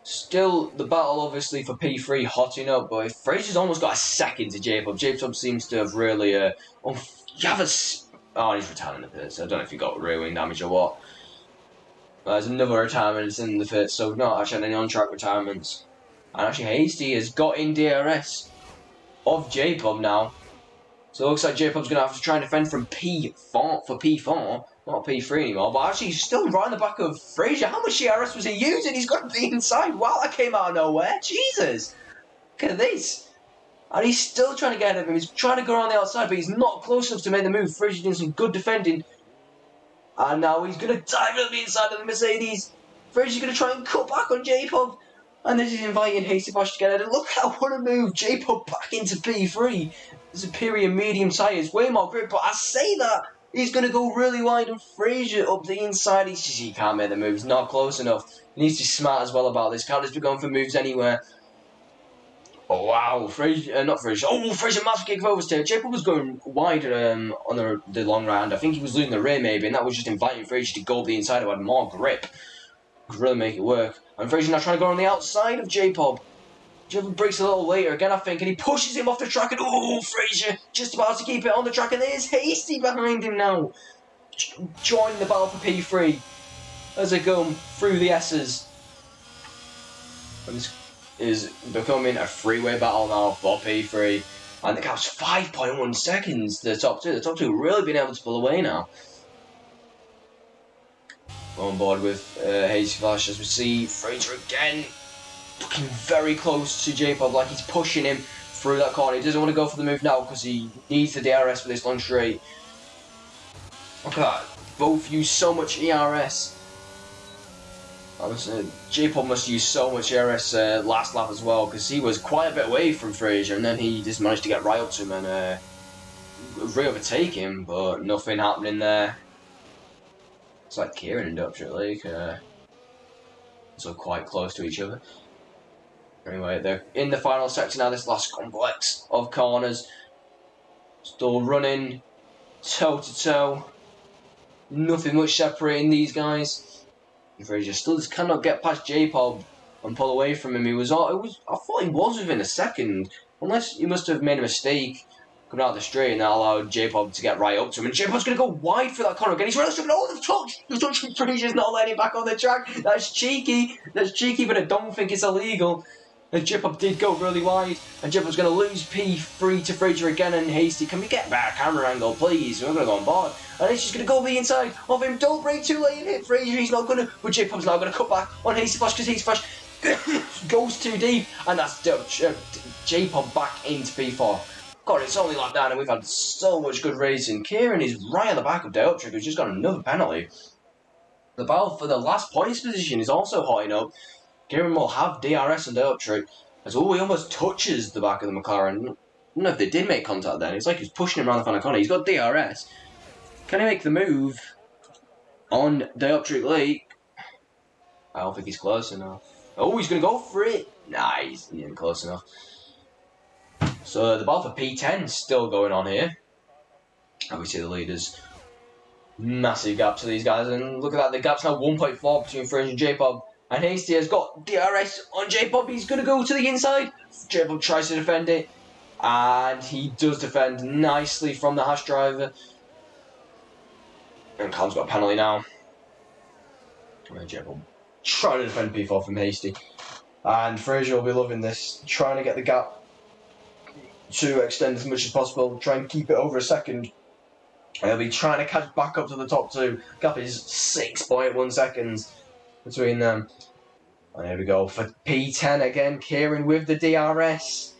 Still, the battle obviously for P3 hotting up, but Fraser's almost got a second to J-Pop. J-Pop seems to have really... Oh, he's retiring the pits. I don't know if he got rear wing damage or what. There's another retirement in the pits, so we've not actually had any on-track retirements. And actually, Hasty has got in DRS of J-Pop now. So it looks like J-Pop's going to have to try and defend from P4 for P4, not P3 anymore. But actually, he's still right in the back of Fraser. How much DRS was he using? He's got the inside. Wow, that came out of nowhere. Jesus. Look at this. And he's still trying to get ahead of him. He's trying to go around the outside, but he's not close enough to make the move. Fraser doing some good defending. And now he's going to dive at the inside of the Mercedes. Fraser's going to try and cut back on J-Pop. And this is inviting Hasty Bosch to get ahead. And look how what a move. J-Pop back into P3. Superior medium tyres. Way more grip. But I say that. He's going to go really wide. And Fraser up the inside. He can't make the move. He's not close enough. He needs to be smart as well about this. Can't just be going for moves anywhere. Oh, wow. Fraser, not Fraser. Oh, Fraser, massive kick of oversteer. J-Pop was going wide on the long round. I think he was losing the rear maybe, and that was just inviting Fraser to go up the inside who had more grip. Could really make it work. And Fraser now trying to go on the outside of J-Pop. J-Pop breaks a little later again, I think, and he pushes him off the track, and oh, Fraser just about to keep it on the track, and there's Hasty behind him now. Joining the battle for P3 as they go through the S's. And this is becoming a three-way battle now for P3. And the gap's 5.1 seconds to the top two. The top two really been able to pull away now. On board with Hazy Flash as we see Fraser again looking very close to J-Pop, like he's pushing him through that corner. He doesn't want to go for the move now because he needs the DRS for this long straight. Look at that. Both use so much ERS. J-Pub must use so much ERS last lap as well because he was quite a bit away from Fraser and then he just managed to get right up to him and re-overtake him, but nothing happening there. It's like Kieran and Upshot Lake, so quite close to each other. Anyway, they're in the final section now, this last complex of corners. Still running toe to toe. Nothing much separating these guys. Fraser still just cannot get past J-Pub and pull away from him. I thought he was within a second, unless he must have made a mistake coming out of the straight and that allowed J-Pub to get right up to him. And J-Pub's going to go wide for that corner again. He's really oh, the touch! The touch from Fraser's not letting him back on the track. That's cheeky. That's cheeky, but I don't think it's illegal. And J-Pub did go really wide, and J-Pub's going to lose P3 to Fraser again, and Hasty, can we get a better camera angle, please? We're going to go on board. And Hasty's going to go the inside of him. Don't break too late and hit Fraser. He's not going to, but J-Pub's now going to cut back on Hasty Flash because Hasty Flash goes too deep, and that's J-Pub back into P4. God, it's only lap down, and we've had so much good racing. Kieran is right on the back of Deltrick, who's just got another penalty. The battle for the last points position is also hotting up. Kieran will have DRS on the uptrick as he almost touches the back of the McLaren. I don't know if they did make contact then. It's like he's pushing him around the final corner. He's got DRS. Can he make the move on the uptrick late? I don't think he's close enough. Oh, he's going to go for it. Nah, he's not close enough. So the battle for P10 is still going on here. Obviously the leaders. Massive gap to these guys. And look at that. The gap's now 1.4 between Fraser and J-Pub. And Hasty has got DRS on J-Pub. He's going to go to the inside. J-Pub tries to defend it. And he does defend nicely from the Hash driver. And Calm's got a penalty now. J-Pub trying to defend P4 from Hasty. And Fraser will be loving this. Trying to get the gap to extend as much as possible. Try and keep it over a second. And he'll be trying to catch back up to the top two. Gap is 6.1 seconds between them. And here we go for P10 again. Kieran with the DRS.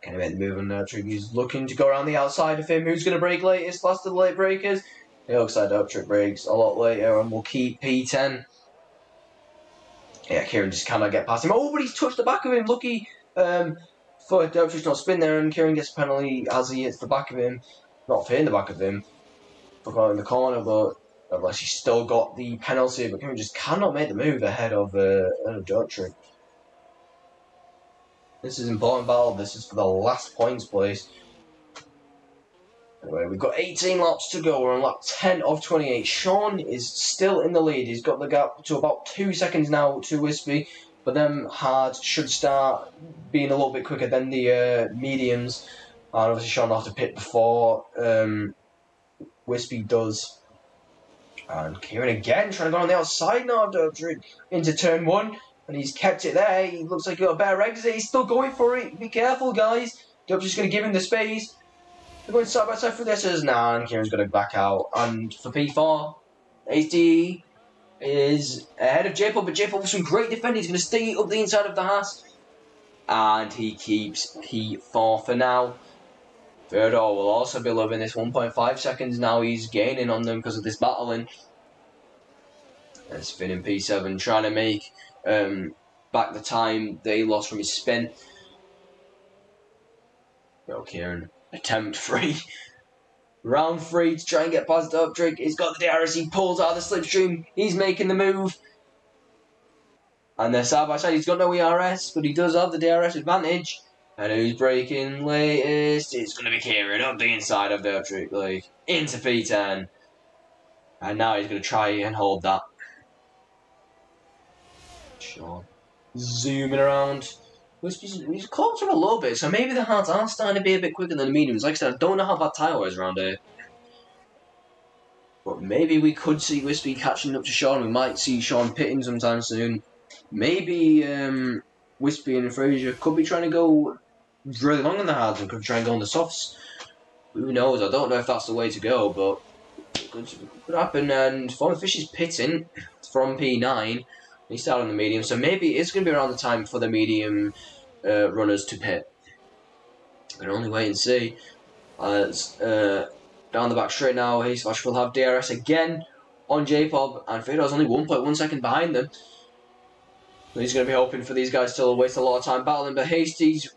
Can he make the move on Uptrick? He's looking to go around the outside of him. Who's going to brake latest? Last of the late breakers. It looks like Uptrick breaks a lot later and we'll keep P10. Yeah, Kieran just cannot get past him. Oh, but he's touched the back of him. Lucky for Uptrick's not spin there, and Kieran gets a penalty as he hits the back of him. Not for hitting the back of him. For going in the corner, but unless he's still got the penalty, but Kieran just cannot make the move ahead of Uptrick. This is an important battle. This is for the last points place. Anyway, we've got 18 laps to go. We're on lap 10 of 28. Sean is still in the lead. He's got the gap to about 2 seconds now to Wispy. But them hards should start being a little bit quicker than the mediums. And obviously Sean will have to pit before Wispy does. And Kieran again trying to go on the outside now into turn 1. And he's kept it there. He looks like he got a better exit. He's still going for it. Be careful, guys. Dub's just going to give him the space. They're going side by side through this. Nah, and Kieran's going to back out. And for P4, HD is ahead of J-Pub, but J-Pub with some great defending. He's going to stay up the inside of the Haas. And he keeps P4 for now. Verdor will also be loving this 1.5 seconds now. He's gaining on them because of this battling. And spinning P7, trying to make back the time they lost from his spin. Well, Kieran, attempt 3. Round 3 to try and get past Uptrick. He's got the DRS, he pulls out of the slipstream. He's making the move. And they're side by side. He's got no ERS, but he does have the DRS advantage. And who's braking latest? It's going to be Kieran up the inside of the Uptrick, like, into P10. And now he's going to try and hold that. Sure. Zooming around. He's caught him a little bit, so maybe the hards are starting to be a bit quicker than the mediums. Like I said, I don't know how bad tyre wears around here. But maybe we could see Wispy catching up to Sean. We might see Sean pitting sometime soon. Maybe Wispy and Fraser could be trying to go really long on the hards and could try and go on the softs. Who knows? I don't know if that's the way to go, but it could happen. And Former Fish is pitting from P9. He started on the medium, so maybe it's going to be around the time for the medium runners to pit. We can only wait and see. As down the back straight now, Hasty Flash will have DRS again on J-Pop, and Fedor's only 1.1 second behind them. So he's going to be hoping for these guys to waste a lot of time battling, but Hasty's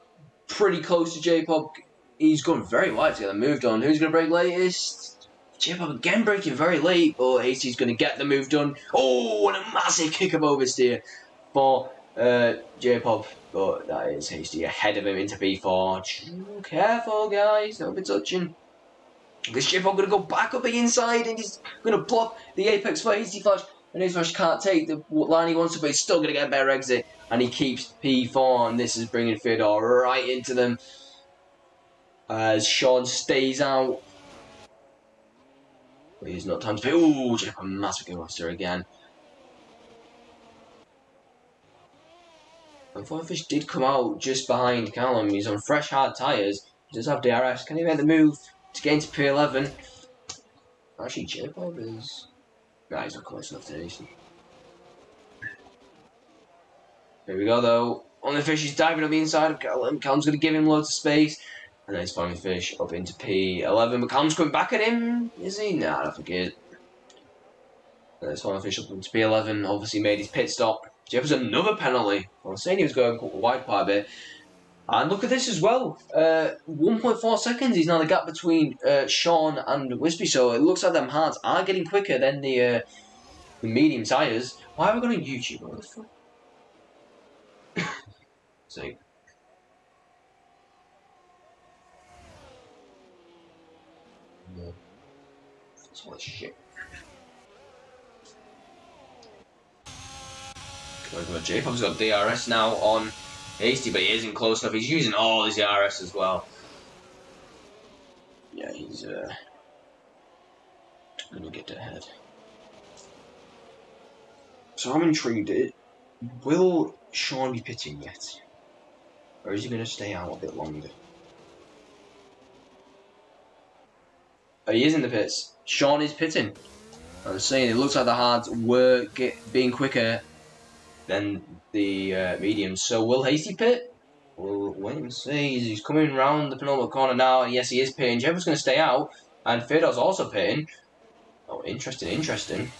pretty close to J-Pop. He's gone very wide to get them moved on. Who's going to break latest? J-Pop again breaking very late, but Hasty's going to get the move done. Oh, and a massive kick of oversteer for J-Pop, but that is Hasty ahead of him into P4. Careful, guys, don't be touching. This J-Pop going to go back up the inside and he's going to block the apex for Hasty Flash. And Hasty Flash can't take the line he wants to, but he's still going to get a better exit. And he keeps P4, and this is bringing Fedor right into them. As Sean stays out. But he's not time to pay. Ooh, J-Pop massive kill master again. And Firefish did come out just behind Callum. He's on fresh hard tyres. He does have DRS. Can he make the move to get into P11? Actually, J-Pop is... Nah, he's not close enough to Hasty. Here we go, though. Only Fish is diving on the inside of Callum. Callum's going to give him loads of space. And then he's finding Fish up into P11. But Callum's coming back at him. Is he? Nah, I don't think he is. And then he's finding Fish up into P11. Obviously made his pit stop. Jeff's another penalty. I was saying he was going wide quite a bit. And look at this as well. 1.4 seconds is now the gap between Sean and Wispy. So it looks like them hards are getting quicker than the medium tyres. Why have we got on YouTube? What the fuck? See. No. That's all this shit. J-Pop's got DRS now on Hasty, but he isn't close enough. He's using all his DRS as well. Yeah, he's gonna get ahead. So I'm intrigued. Will Sean be pitting yet? Or is he gonna stay out a bit longer? Oh, he is in the pits. Sean is pitting. I was saying, it looks like the hards were being quicker than the mediums. So will Hasty pit? We'll wait and see. He's coming round the penultimate corner now, and yes, he is pitting. Jeff's going to stay out, and Fedor's also pitting. Oh, interesting, interesting.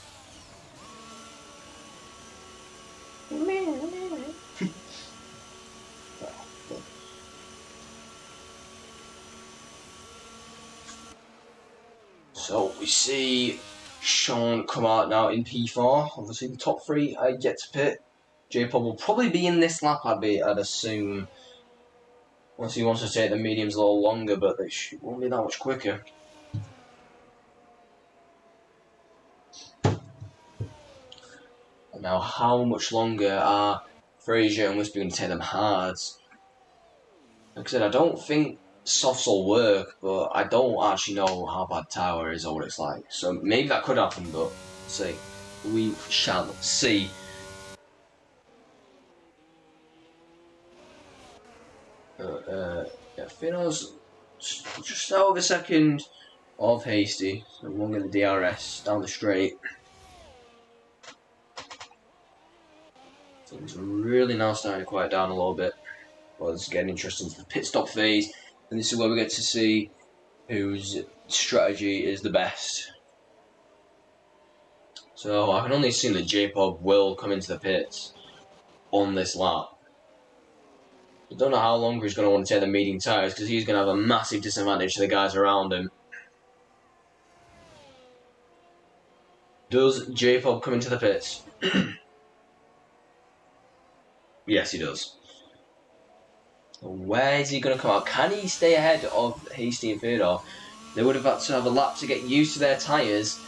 So we see Sean come out now in P4. Obviously, the top three I get to pit. J-Pop will probably be in this lap, I'd assume. Unless he wants to take the mediums a little longer, but they won't be that much quicker. And now, how much longer are Fraser and Wispy going to take them hards? Like I said, I don't think softs will work, but I don't actually know how bad Tower is or what it's like. So maybe that could happen, but see. We shall see. Yeah, Fedor's just over a second of Hasty, so one of the DRS down the straight. Things are really now starting to quiet down a little bit. Well, it's getting interesting to the pit stop phase, and this is where we get to see whose strategy is the best. So I can only assume that J-Pop will come into the pits on this lap. I don't know how long he's going to want to take the medium tyres, because he's going to have a massive disadvantage to the guys around him. Does J-Pop come into the pits? Yes, he does. Where is he going to come out? Can he stay ahead of Hasty and Fedor? They would have had to have a lap to get used to their tyres.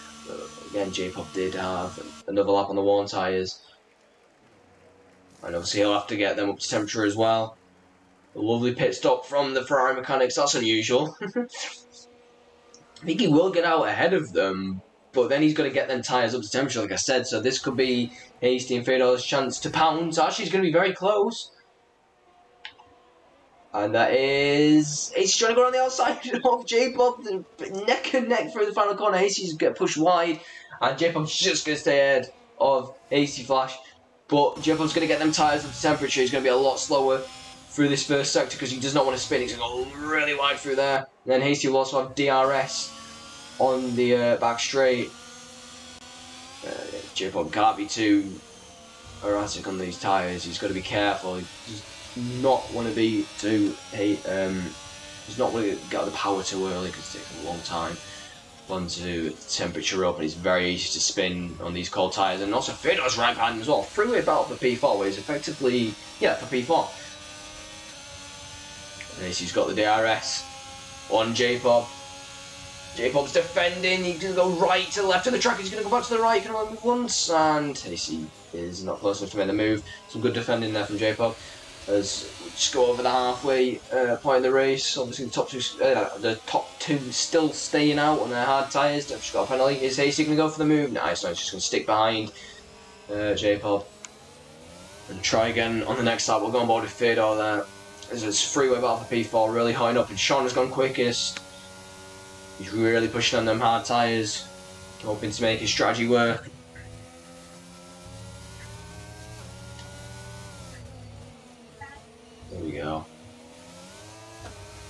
Again, J-Pop did have another lap on the worn tyres. And obviously he'll have to get them up to temperature as well. A lovely pit stop from the Ferrari mechanics, that's unusual. I think he will get out ahead of them, but then he's going to get them tyres up to temperature, like I said, so this could be Hasty and Fedor's chance to pound. So actually, it's going to be very close. And that is... Hasty's trying to go on the outside of J-Pop, neck and neck through the final corner. Hasty's get pushed wide, and J-Pop's just going to stay ahead of Hasty Flash. But J-Pop's going to get them tyres up to temperature. He's going to be a lot slower through this first sector because he does not want to spin. He's going to go really wide through there. And then Hasty will also have DRS on the back straight. J-Pop can't be too erratic on these tyres. He's got to be careful. He does not want to be too... He's not want to get out the power too early because it takes a long time. Onto temperature up, and it's very easy to spin on these cold tyres. And also Fedor's right hand as well. Freeway battle for P4, where he's effectively, for P4. And he's got the DRS on J-Pop. J-Pop's defending. He's going to go right to the left of the track. He's going to go back to the right. He can only move once, and AC is not close enough to make the move. Some good defending there from J-Pop. As we just go over the halfway point of the race. Obviously the top two still staying out on their hard tyres. They've just got a penalty. Is Hasty going to go for the move? Nice, no, he's just going to stick behind J-Pop and try again on the next lap. We'll go on board with Fedor there. As it's freeway battle for P4, really high up, and Sean has gone quickest. He's really pushing on them hard tyres, hoping to make his strategy work. There we go.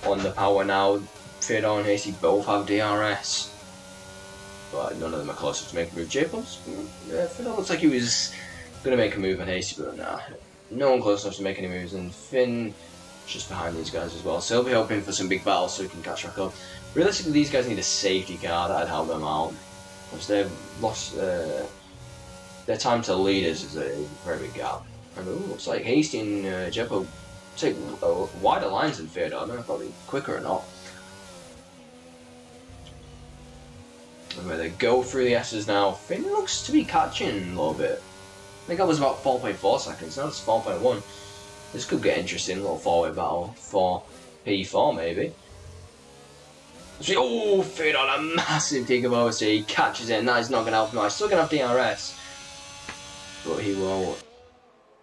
On the power now, Fedor and Hasty both have DRS. But none of them are close enough to make a move. J-Pop's, Fedor looks like he was going to make a move on Hasty, but nah. No one close enough to make any moves, and Finn just behind these guys as well. So he'll be hoping for some big battles so he can catch back up. Realistically, these guys need a safety car that'd help them out. Because they've lost their time to leaders is a very big gap. And looks like Hasty and J-Pop take wider lines than Fedor. I don't know if they'll be quicker or not. And where they go through the S's now, Finn looks to be catching a little bit. I think that was about 4.4 seconds, now it's 4.1. This could get interesting, a little four-way battle for P4 maybe. Oh, Fedor, a massive kick of oversteer. He catches it, and that is not going to help him out. He's still going to have DRS, but he will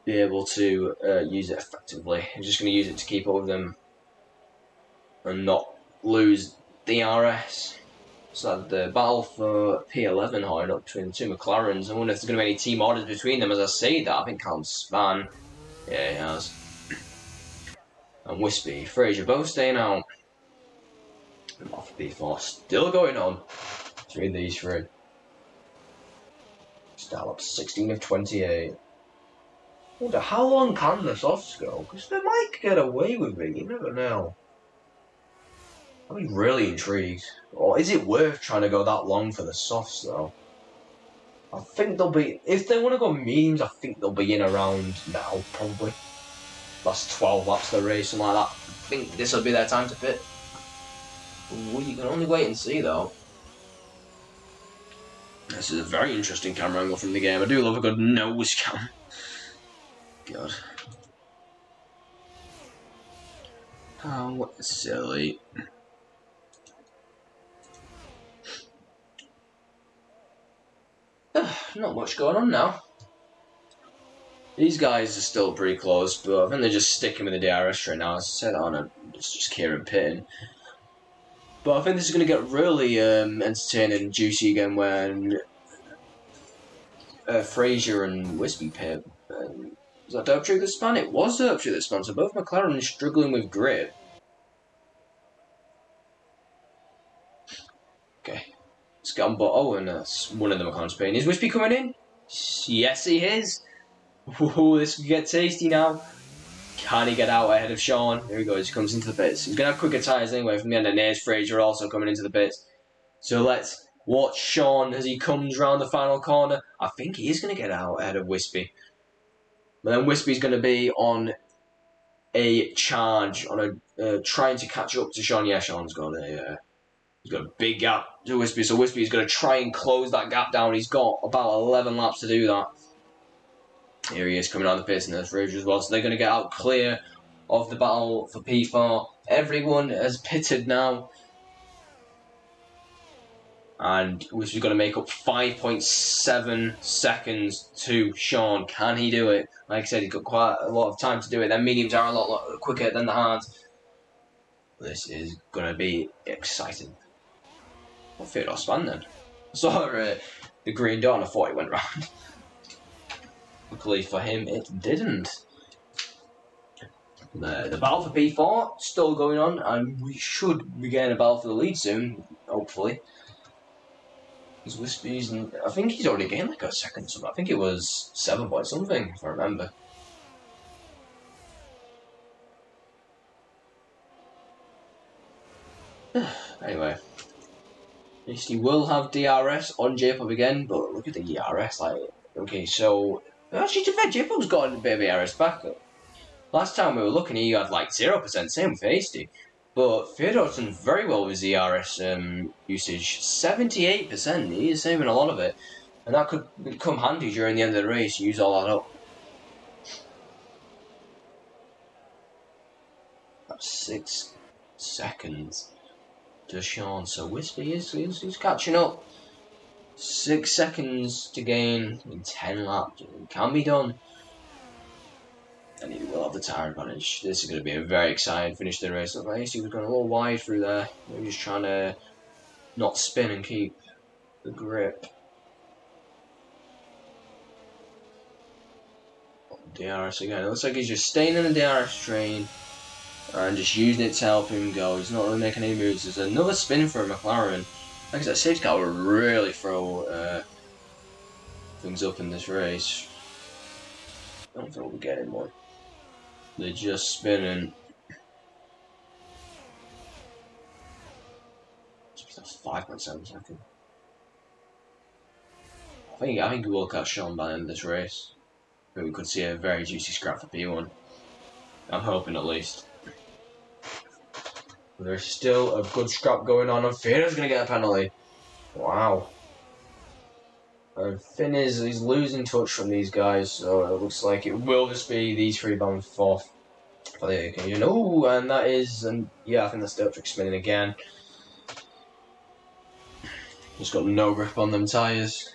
be able to use it effectively. He's just going to use it to keep up with them and not lose DRS. So the battle for P11 high up between the two McLarens. I wonder if there's going to be any team orders between them as I say that. I think Callum Span, yeah, he has. And Wispy, Fraser both staying out. And off P4 still going on between these three. Still up 16 of 28. I wonder how long can the softs go? Because they might get away with it, you never know. I'm really intrigued. Or is it worth trying to go that long for the softs though? I think they'll be, if they want to go mediums, I think they'll be in around now, probably. Last 12 laps of the race, something like that. I think this will be their time to pit. Well, you can only wait and see though. This is a very interesting camera angle from the game. I do love a good nose cam. God. How silly. Not much going on now. These guys are still pretty close, but I think they're just sticking with the DRS right now. As I said on it's just Kieran pitting. But I think this is going to get really entertaining and juicy again when Fraser and Wispy pit. Was that Derptree that spun? It was Derptree that spun, so both McLaren struggling with grip. Okay. Let's get on board. Oh, and that's one of the McLaren's paying. Is Wispy coming in? Yes, he is. Ooh, this could get tasty now. Can he get out ahead of Sean? Here he goes, he comes into the pits. He's going to have quicker tyres anyway from the end, and there's Fraser also coming into the pits. So let's watch Sean as he comes round the final corner. I think he is going to get out ahead of Wispy. But then Wispy's going to be on a charge, on a trying to catch up to Sean. Yeah, Sean's got he's got a big gap to Wispy, so Wispy's going to try and close that gap down. He's got about 11 laps to do that. Here he is coming out of the pits, and there's Fraser as well. So they're going to get out clear of the battle for P4. Everyone has pitted now. And Wispy's got to make up 5.7 seconds to Sean. Can he do it? Like I said, he's got quite a lot of time to do it. Their mediums are a lot quicker than the hards. This is going to be exciting. What Fedor span then? I saw the green dot and I thought it went round. Luckily for him, it didn't. The battle for P4 still going on, and we should be getting a battle for the lead soon, hopefully. Because Wispy's, I think he's already gained like a second something. I think it was 7 point something, if I remember. Anyway. At least he will have DRS on J-Pop again, but look at the ERS, like, okay, so, actually to be fair, J-Pop's got a bit of ERS back. Last time we were looking, he had like 0%, same with Hasty. But Fyodor's done very well with his ERS usage, 78%, he is saving a lot of it. And that could come handy during the end of the race, use all that up. That's 6 seconds to Sean, so Wispy is catching up. 6 seconds to gain in 10 laps. It can be done. And he will have the tyre advantage. This is going to be a very exciting finish to the race. Look, like he was going a little wide through there. Maybe just trying to not spin and keep the grip. DRS again. It looks like he's just staying in the DRS train and just using it to help him go. He's not really making any moves. There's another spin for McLaren. Like I said, safety car will really throw things up in this race. I don't think we'll be getting one. They're just spinning. That's 5.7 seconds. I think we will catch Sean by the end of this race. But we could see a very juicy scrap for P1. I'm hoping at least. But there's still a good scrap going on, and Fiona's going to get a penalty. Wow. And Finn is losing touch from these guys, so it looks like it will just be these three bound fourth for the occasion. Oh, and that is, and yeah, I think that's dirt trick spinning again. Just got no grip on them tyres.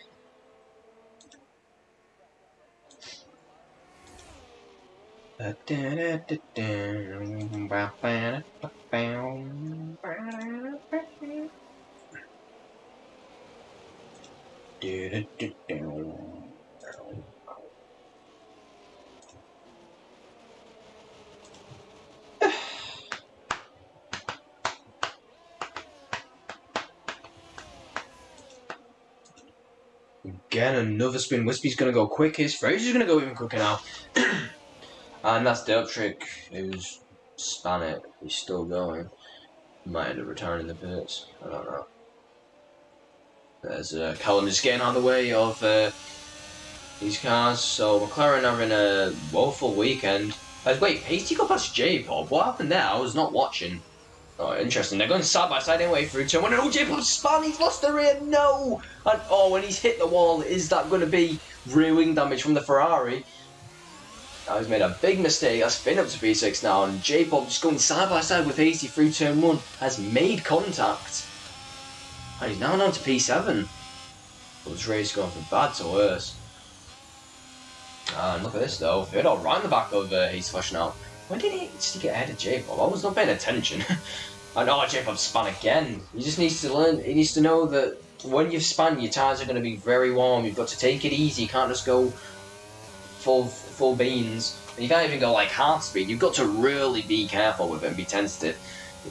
Again, another spin. Wispy's going to go quickest. Fraser's going to go even quicker now. And that's Dirt Trick, who's span it. He's still going. Might end up returning the pits. I don't know. There's Callum just getting out of the way of these cars. So McLaren having a woeful weekend. Wait, Hasty got past J-Pop. What happened there? I was not watching. Oh, interesting. They're going side by side anyway through turn one. Oh, J-Pop's spun. He's lost the rear. No. And oh, when he's hit the wall, is that going to be rear wing damage from the Ferrari? Now he's made a big mistake. That's Finn up to P6 now, and J-Pop just going side by side with Hasty through turn one has made contact. And he's now down to P7. But this race is going from bad to worse. And look at this though. Fyodor right in the back of Hasty Flash now. When did he get ahead of J-Pop? I was not paying attention. And oh, J-Pop spun again. He just needs to learn. He needs to know that when you've spun, your tyres are going to be very warm. You've got to take it easy. You can't just go full beans. And you can't even go like half speed. You've got to really be careful with it and be tentative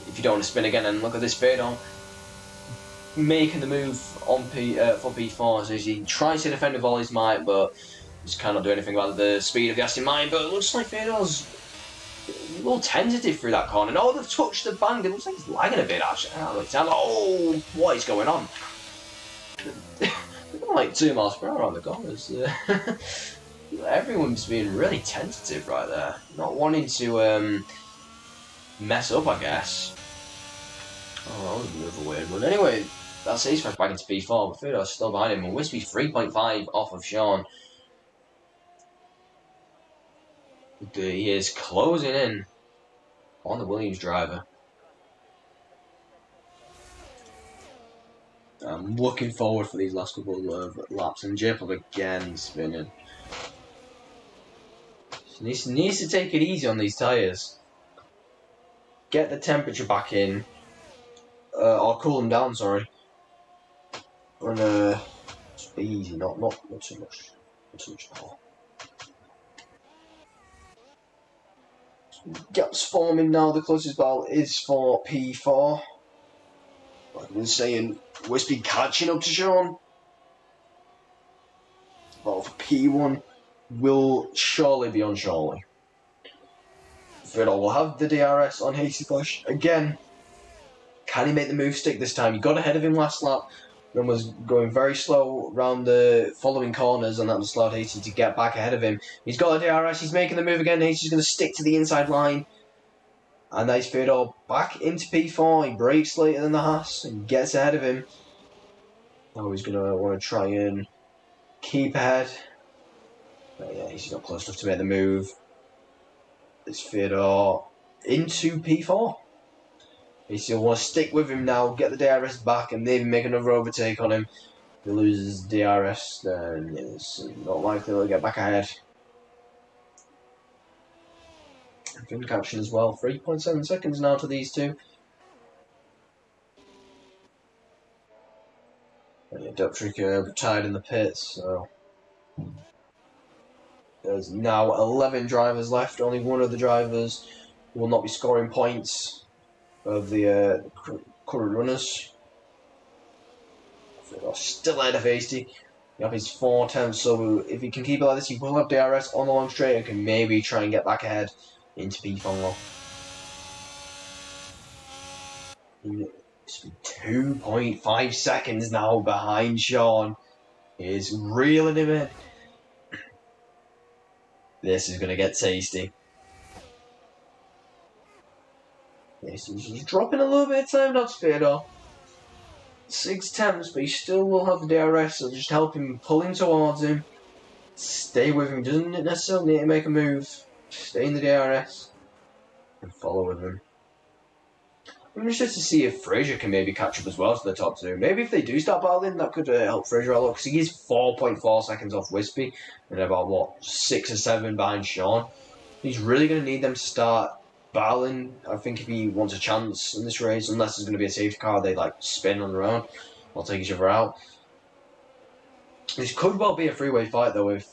if you don't want to spin again. And look at this Fyodor making the move on for P4 as he tries to defend with all his might, but just cannot do anything about the speed of the Aston Martin. But it looks like Fyodor's a little tentative through that corner. No, they've touched the bang. It looks like he's lagging a bit actually. Oh, what is going on? Like 2 miles per hour on the corners. Everyone's being really tentative right there. Not wanting to mess up, I guess. Oh, that was a bit of a weird one. Anyway, that's Ace back into P4, but Fyodor's still behind him. And Wispy's 3.5 off of Sean. He is closing in on the Williams driver. I'm looking forward for these last couple of laps. And J-Pop again spinning. Needs to take it easy on these tyres. Get the temperature back in. Or cool them down, sorry. And just be easy, not too much. Not too much power. Gaps forming now. The closest battle is for P4. Like I was saying, Wispy catching up to Sean. Battle for P1 will surely be on Charlie. Fiddle will have the DRS on Hasty Push again. Can he make the move stick this time? He got ahead of him last lap, then was going very slow around the following corners, and that was allowed Hasty to get back ahead of him. He's got the DRS, he's making the move again. Hasty's going to stick to the inside line. And nice Fiddle back into P4. He brakes later than the Haas and gets ahead of him. Now he's going to want to try and keep ahead. But yeah, he's not close enough to make the move. It's Fiddle into P4. He still wants to stick with him now, get the DRS back, and maybe make another overtake on him. If he loses DRS, then it's not likely he'll get back ahead. Fin catching as well. 3.7 seconds now to these two. Duptrick retired in the pits, so there's now 11 drivers left. Only one of the drivers will not be scoring points of the current runners. Still ahead of Hasty. He have his 4 attempts, so if he can keep it like this, he will have DRS on the long straight and can maybe try and get back ahead into P4. It's 2.5 seconds now behind Sean. He's reeling him in. This is going to get tasty. He's dropping a little bit of time, not Speedo. 6 attempts, but he still will have the DRS, so just help him pull him towards him. Stay with him, doesn't necessarily need to make a move. Stay in the DRS and follow with him. I'm interested to see if Fraser can maybe catch up as well to the top two. Maybe if they do start battling, that could help Fraser a lot, because he is 4.4 seconds off Wispy and about, 6 or 7 behind Sean. He's really going to need them to start battling, I think, if he wants a chance in this race, unless there's going to be a safety car, they spin on their own or take each other out. This could well be a three-way fight, though, if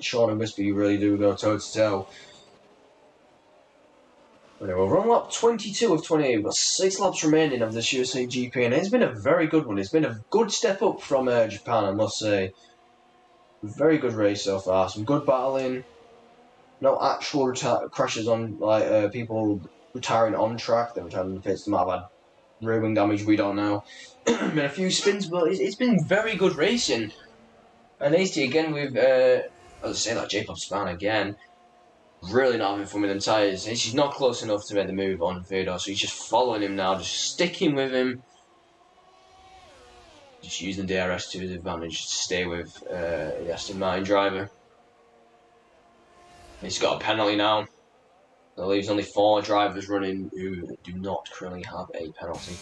Sean and Wispy really do go toe-to-toe. Anyway, we're on lap 22 of 28. We've got 6 laps remaining of this USA GP, and it's been a very good one. It's been a good step up from Japan, I must say. Very good race so far. Some good battling. No actual crashes on people retiring on track. They're retiring in the pits. They might have had railing damage. We don't know. Been a few spins, but it's been very good racing. And Hasty again with J-Pop Span again. Really not having fun with them tyres. He's not close enough to make the move on Fedor, so he's just following him now, just sticking with him. Just using the DRS to his advantage to stay with the Aston Martin driver. He's got a penalty now. That leaves only 4 drivers running who do not currently have a penalty.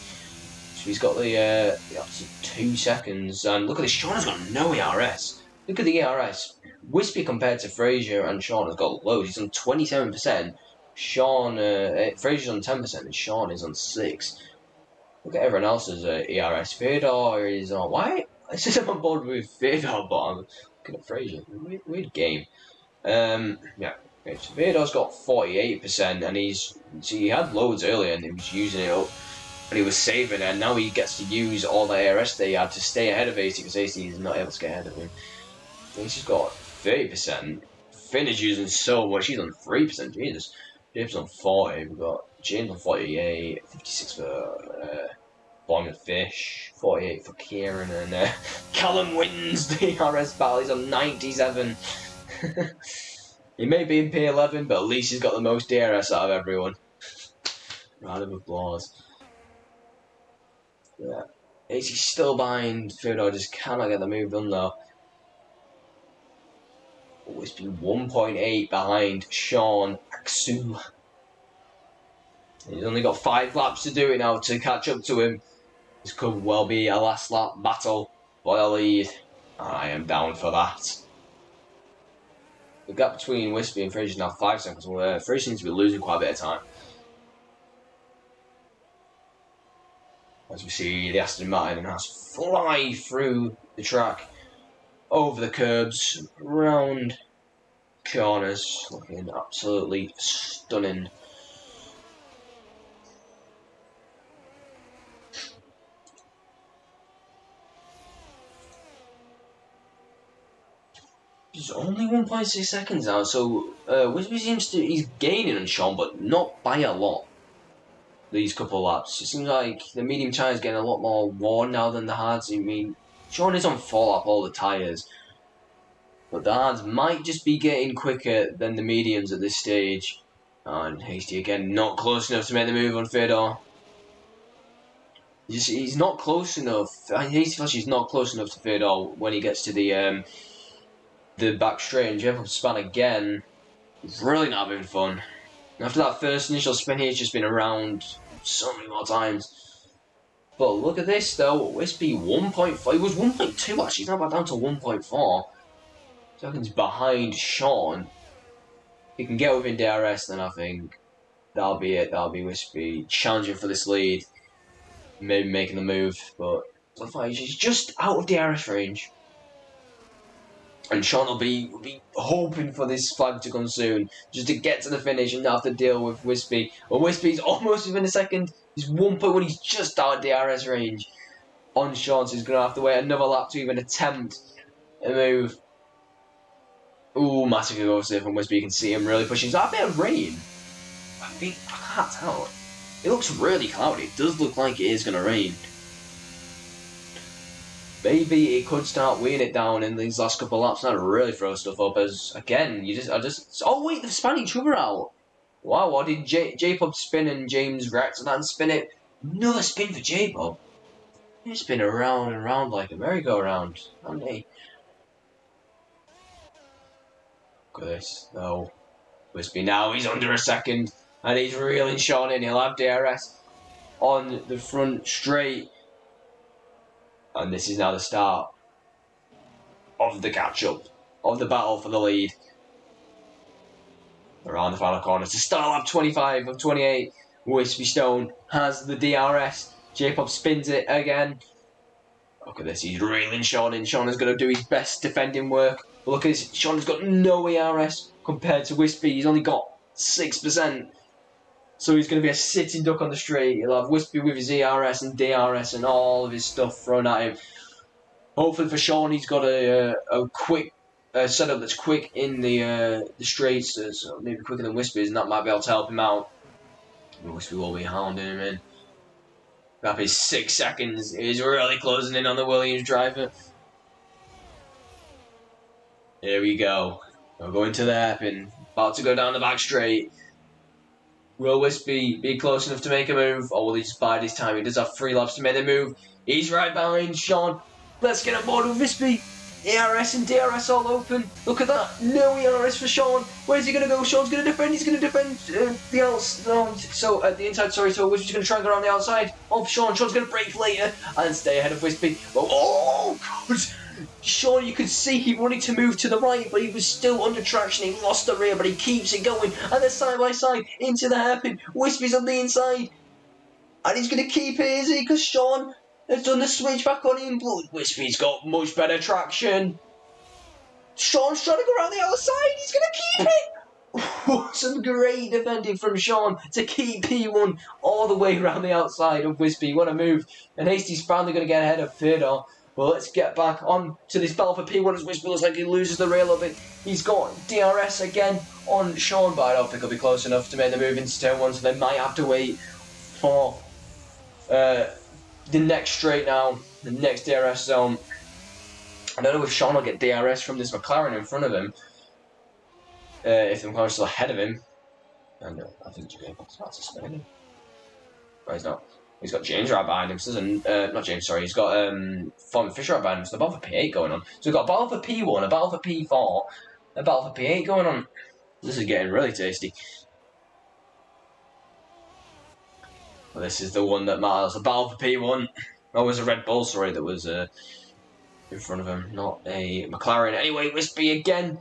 So he's got the up to 2 seconds. And look at this, Sean has got no ERS. Look at the ERS. Wispy compared to Fraser and Sean has got loads. He's on 27%. Fraser's on 10% and Sean is on 6%. Look at everyone else's ERS. Fedor is on... Why? I said I'm on board with Fedor, but I'm looking at Fraser. Weird game. Yeah. Okay, so Fedor's got 48% and he had loads earlier and he was using it up. And he was saving it, and now he gets to use all the ARS they had to stay ahead of Hasty, because Hasty is not able to get ahead of him. He's got 30%. Finn is using so much, he's on 3%, Jesus. James on 40, we've got James on 48, 56 for Bournemouth Fish, 48 for Kieran, and Callum wins the ARS battle, he's on 97. He may be in P11, but at least he's got the most DRS out of everyone. Round of applause. Yeah. He's still behind Fedor, just cannot get the move done though. Oh, it's been 1.8 behind Sean Aksu. He's only got 5 laps to do it now to catch up to him. This could well be a last lap battle for the lead. I am down for that. The gap between Wispy and Fraser is now 5 seconds. Well, Fraser seems to be losing quite a bit of time. As we see the Aston Martin and Haas fly through the track, over the curbs, round Sean is looking absolutely stunning. He's only 1.6 seconds now, so Wisby seems to he's gaining on Sean, but not by a lot. These couple of laps, it seems like the medium tyres getting a lot more worn now than the hards. I mean, Sean is on 4-lap all the tyres, but the hards might just be getting quicker than the mediums at this stage. And Hasty again, not close enough to make the move on Fedor. He's not close enough. Hasty Flash is not close enough to Fedor when he gets to the back straight, and Jacob spun again. He's really not having fun. After that first initial spin, he's just been around so many more times. But look at this though, Wispy 1.4, it was 1.2 actually, he's now back down to 1.4 seconds behind Sean. If he can get within DRS, then I think that'll be it, that'll be Wispy challenging for this lead. Maybe making the move, but so far he's just out of DRS range. And Sean will be hoping for this flag to come soon, just to get to the finish and not have to deal with Wispy. Well, Wispy's almost within a second. He's 1.1, he's just out of DRS range on Sean, so he's going to have to wait another lap to even attempt a move. Ooh, massive go from Wispy. You can see him really pushing. Is that a bit of rain? I can't tell. It looks really cloudy. It does look like it is going to rain. Maybe it could start weighing it down in these last couple of laps and really throw stuff up as, again, oh wait, they've spun each other out. Wow, what did J-Pub spin and James wrecked and then spin it? Another spin for J-Pub. He's spin around and round like a merry-go-round, haven't he? Look at this, though. Wispy now, he's under a second and he's reeling Sean in. He'll have DRS on the front straight. And this is now the start of the catch-up, of the battle for the lead. Around the final corner to start lap 25 of 28. Wispy Stone has the DRS. J-Pop spins it again. Look at this, he's reeling Sean in. Sean is going to do his best defending work. But look at this, Sean's got no ERS compared to Wispy. He's only got 6%. So he's going to be a sitting duck on the straight. He'll have Wispy with his ERS and DRS and all of his stuff thrown at him. Hopefully for Sean, he's got a quick setup that's quick in the straights, so maybe quicker than Wispy's, and that might be able to help him out. Wispy will be hounding him in. Up his 6 seconds. He's really closing in on the Williams driver. Here we go. We're going to the hairpin. About to go down the back straight. Will Wispy be close enough to make a move, or will he just bide his time? He does have 3 laps to make the move. He's right behind Sean. Let's get on board with Wispy. ERS and DRS all open. Look at that. No ERS for Sean. Where's he going to go? Sean's going to defend. He's going to defend the outside. No, so the inside, sorry. So Wispy's going to try and go around the outside of Sean. Sean's going to brake later and stay ahead of Wispy. Oh, God. Sean, you could see he wanted to move to the right, but he was still under traction. He lost the rear, but he keeps it going. And they're side by side into the hairpin. Wispy's on the inside. And he's going to keep it, is he? Because Sean has done the switch back on him. But Wispy's got much better traction. Sean's trying to go around the outside. He's going to keep it. Some great defending from Sean to keep P1 all the way around the outside of Wispy. What a move. And Hasty's finally going to get ahead of Fedor. Well, let's get back on to this battle for P1 as Wispy looks like he loses the rail a bit. He's got DRS again on Sean, but I don't think he'll be close enough to make the move into turn 1, so they might have to wait for the next straight now, the next DRS zone. I don't know if Sean will get DRS from this McLaren in front of him, if the McLaren's still ahead of him. And I think Jacob's about to spin him. No, he's not. He's got James right behind him. So not James, sorry. He's got Foreman Fisher right behind him. So the battle for P8 going on. So we've got a battle for P1, a battle for P4, a battle for P8 going on. This is getting really tasty. Well, this is the one that matters. The battle for P1. Oh, it was a Red Bull, sorry, that was in front of him, not a McLaren. Anyway, Wispy again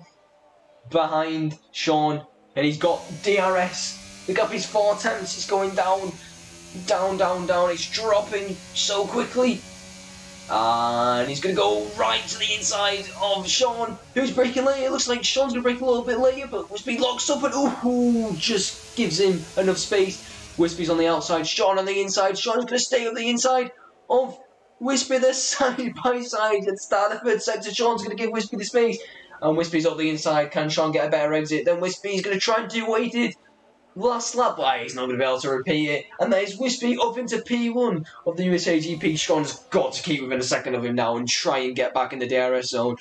behind Sean, and he's got DRS. Look up his 4 attempts. He's going down. Down, down, down. It's dropping so quickly. And he's going to go right to the inside of Sean, who's braking late. It looks like Sean's going to brake a little bit later, but Wispy locks up and ooh, just gives him enough space. Wispy's on the outside, Sean on the inside. Sean's going to stay on the inside of Wispy. They're side by side at the start of the third sector. Sean's going to give Wispy the space. And Wispy's up the inside. Can Sean get a better exit? Then Wispy's going to try and do what he did last lap, but he's not going to be able to repeat it. And that is Wispy up into P1 of the USA GP. Sean's got to keep within a second of him now and try and get back in the DRS zone,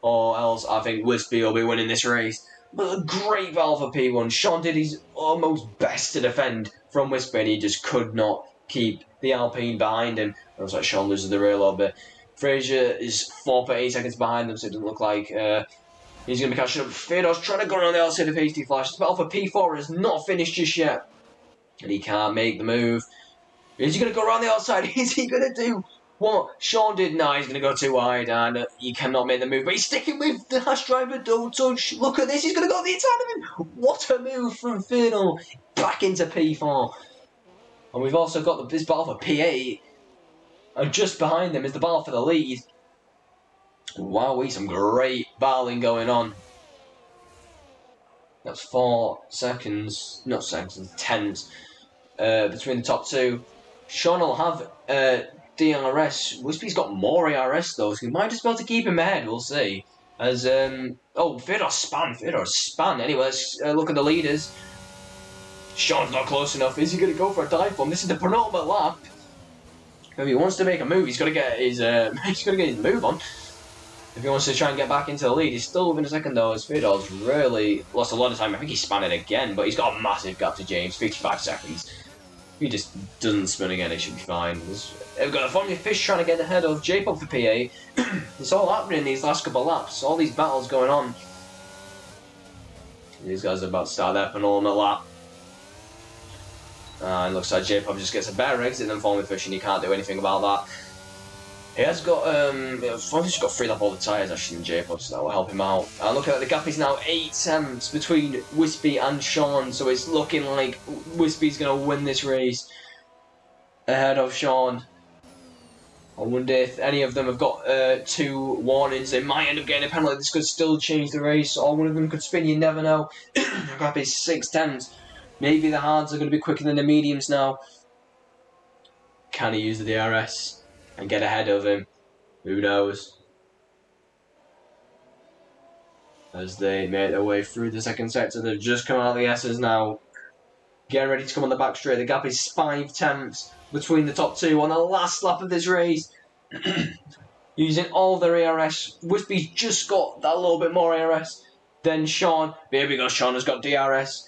or else I think Wispy will be winning this race. But a great battle for P1. Sean did his almost best to defend from Wispy, and he just could not keep the Alpine behind him. It looks like Sean loses the rear a little bit. Fraser is 4.8 seconds behind them, so it doesn't look like he's going to be catching up. Fedor's trying to go around the outside of HD Flash. The battle for P4 is not finished just yet, and he can't make the move. Is he going to go around the outside? Is he going to do what Sean did? No, he's going to go too wide, and he cannot make the move. But he's sticking with the Hash driver. Don't touch. Look at this. He's going to go the inside of him. What a move from Fedor. Back into P4. And we've also got this battle for P8. And just behind them is the battle for the lead. Wowee, some great battling going on. That's 4 seconds, not seconds, tenths between the top two. Sean will have DRS. Wispy's got more ARS though, so he might just be able to keep him ahead. We'll see. As Fedor span. Anyway, let's look at the leaders. Sean's not close enough. Is he going to go for a dive bomb? This is the penultimate lap. If he wants to make a move, he's got to get his move on. If he wants to try and get back into the lead, he's still within a second though, as Fedor's really lost a lot of time. I think he's spun it again, but he's got a massive gap to James, 55 seconds. If he just doesn't spin again, it should be fine. We've got a Formula Fish trying to get ahead of J-Pop for P8. It's all happening in these last couple of laps, all these battles going on. These guys are about to start their penultimate lap. And looks like J-Pop just gets a better exit than Formula Fish, and he can't do anything about that. He has got, Formula's got 3 lap all the tyres actually in J-Pop, so that will help him out. And look at the gap is now 8 tenths between Wispy and Sean, so it's looking like Wispy's going to win this race ahead of Sean. I wonder if any of them have got 2 warnings. They might end up getting a penalty. This could still change the race, or one of them could spin, you never know. The gap is 6 tenths. Maybe the hards are going to be quicker than the mediums now. Can he use the DRS and get ahead of him? Who knows? As they make their way through the second sector, they've just come out of the S's now. Getting ready to come on the back straight. The gap is 5 tenths between the top 2 on the last lap of this race. Using all their ARS. Wispy's just got that little bit more ARS than Sean. But here we go, Sean has got DRS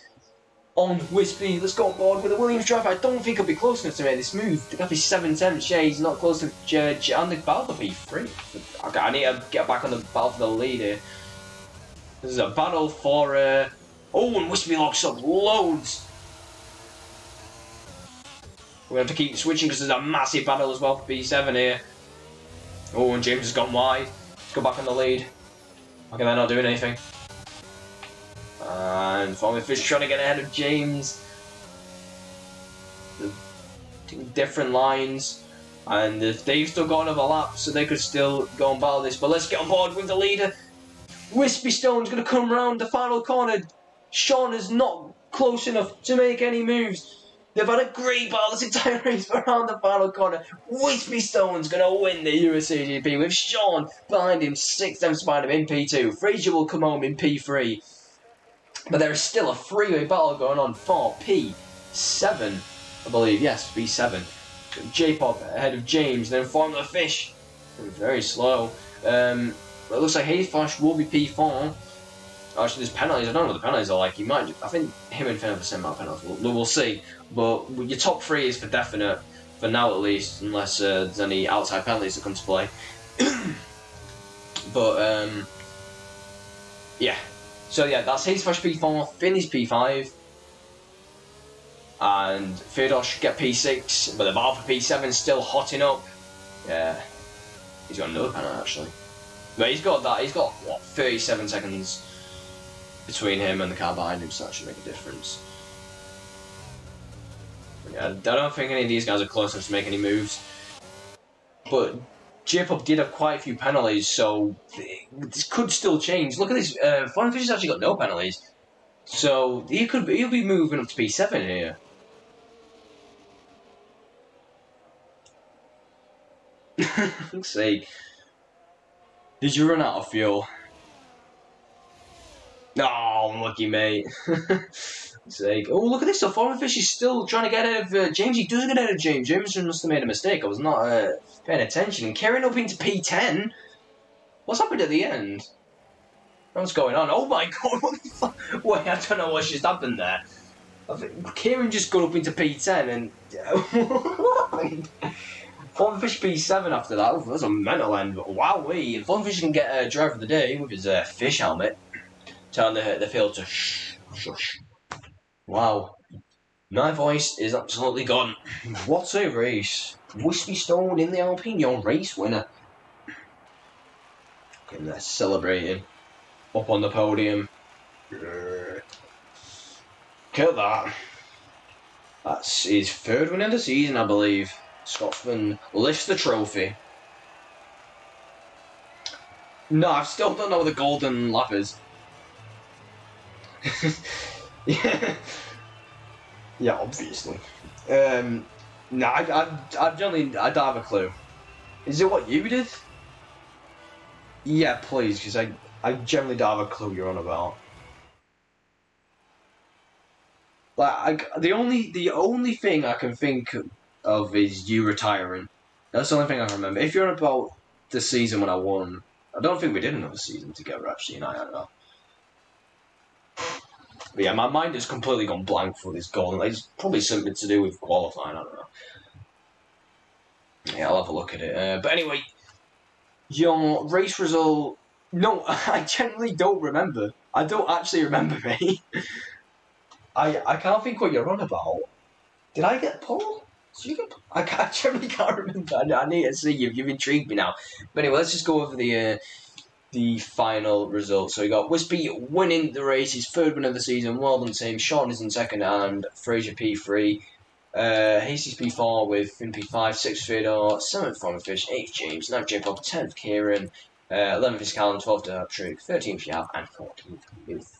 on Wispy. Let's go on board with the Williams driver. I don't think he'll be close enough to make this move. The gap is 7 tenths. Yeah, he's not close to and the battle for P3. Okay, I need to get back on the battle for the lead here. This is a battle for and Wispy locks up loads. We're going to have to keep switching because there's a massive battle as well for P7 here. Oh, and James has gone wide. Let's go back on the lead. Okay, they're not doing anything. And Formula Fish trying to get ahead of James. Different lines. And they've still got another lap, so they could still go and battle this. But let's get on board with the leader. Wispy Stone's going to come round the final corner. Sean is not close enough to make any moves. They've had a great battle this entire race around the final corner. Wispy Stone's going to win the USA GP with Sean behind him, 6 tenths behind him in P2. Fraser will come home in P3. But there is still a freeway battle going on for P7, I believe. Yes, P7. J-Pop ahead of James, then Formula Fish. Very slow. It looks like Hayes Flash will be P4. Actually, there's penalties. I don't know what the penalties are like. He might. I think him and Finn have the same amount of penalties. We'll see. But your top 3 is for definite, for now at least, unless there's any outside penalties that come to play. But, yeah. So yeah, that's Hayes Flash P4, Finn is P5. And Fedor should get P6, but the battle for P7 is still hotting up. Yeah. He's got another penalty actually. But he's got that, what, 37 seconds between him and the car behind him, so that should make a difference. But yeah, I don't think any of these guys are close enough to make any moves. But J-Pop did have quite a few penalties, so this could still change. Look at this. F1 has actually got no penalties, so he'll be moving up to P7 here. Let's see. Did you run out of fuel? Oh, unlucky, mate. Sake. Oh, look at this. So Foreign Fish is still trying to get out of James. He does get out of James. James must have made a mistake. I was not paying attention. And carrying up into P10. What's happened at the end? What's going on? Oh my god, what the fuck? Wait, I don't know what just happened there. I think Kieran just got up into P10 and... what happened? Foreign Fish P7 after that. Oh, that's a mental end. Wowee. Foreign Fish can get a driver of the day with his fish helmet. Telling the field to shush. Wow. My voice is absolutely gone. What a race. Wispy Stone in the Alpine, your race winner. Okay, they're celebrating. Up on the podium. Look at that. That's his third win of the season, I believe. Scotsman lifts the trophy. No, I still don't know what the golden lap is. Yeah. Yeah, obviously. No, I don't have a clue. Is it what you did? Yeah, please, because I generally don't have a clue you're on about. Like, the only thing I can think of is you retiring. That's the only thing I can remember. If you're on about the season when I won, I don't think we did another season together, actually, and I don't know. But yeah, my mind has completely gone blank for this goal. It's probably something to do with qualifying, I don't know. Yeah, I'll have a look at it. But anyway, your race result... No, I genuinely don't remember. I don't actually remember, mate. I can't think what you're on about. Did I get pole? I generally can't remember. I need to see you. You've intrigued me now. But anyway, let's just go over the final result. So we got Wispy winning the race, his third win of the season. Well done, team. Sean is in second, and Fraser P3. Hastings P4 with Finn P5, 6th Theodore, 7th Foreign Fish, 8th James, 9th J-Pop, 10th Kieran, 11th is Callum, 12th Trick, 13th Yav, and 14th Youth.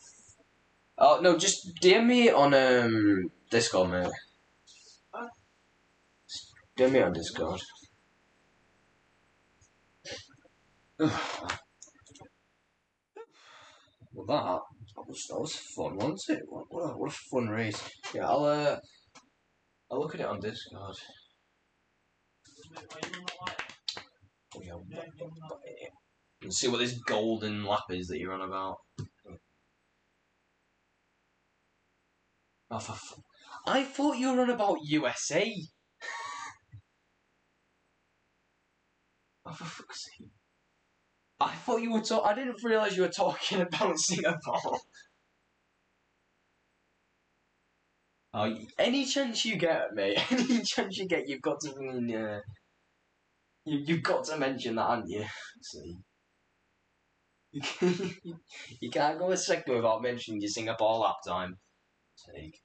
Oh, no, just DM me on Discord, mate. DM me on Discord. Well, that was fun, wasn't it? What a fun race. Yeah, I'll look at it on Discord. Oh, yeah, and see what this golden lap is that you're on about. Oh, I thought you were on about USA. Oh, for fuck's sake. I thought you were I didn't realise you were talking about Singapore. Oh, any chance you get, mate, any chance you get, you've got to you've got to mention that, haven't you? See. You can't go a second without mentioning your Singapore lap time. Take.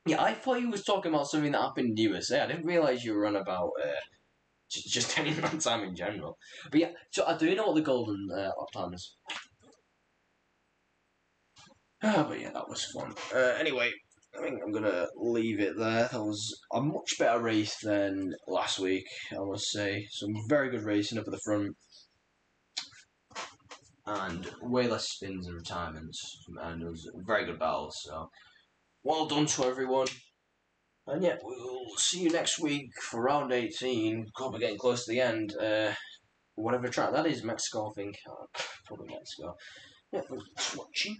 Yeah, I thought you was talking about something that happened in the USA. I didn't realise you were on about just any time in general. But yeah, so I do know what the golden lap time is. But yeah, that was fun. Anyway, I think I'm gonna leave it there. That was a much better race than last week, I must say. Some very good racing up at the front. And way less spins and retirements, and it was a very good battle. So, well done to everyone. And yeah, we'll see you next week for round 18. God, we're getting close to the end. Whatever track that is, Mexico, I think. Probably Mexico. Yeah, thanks for watching.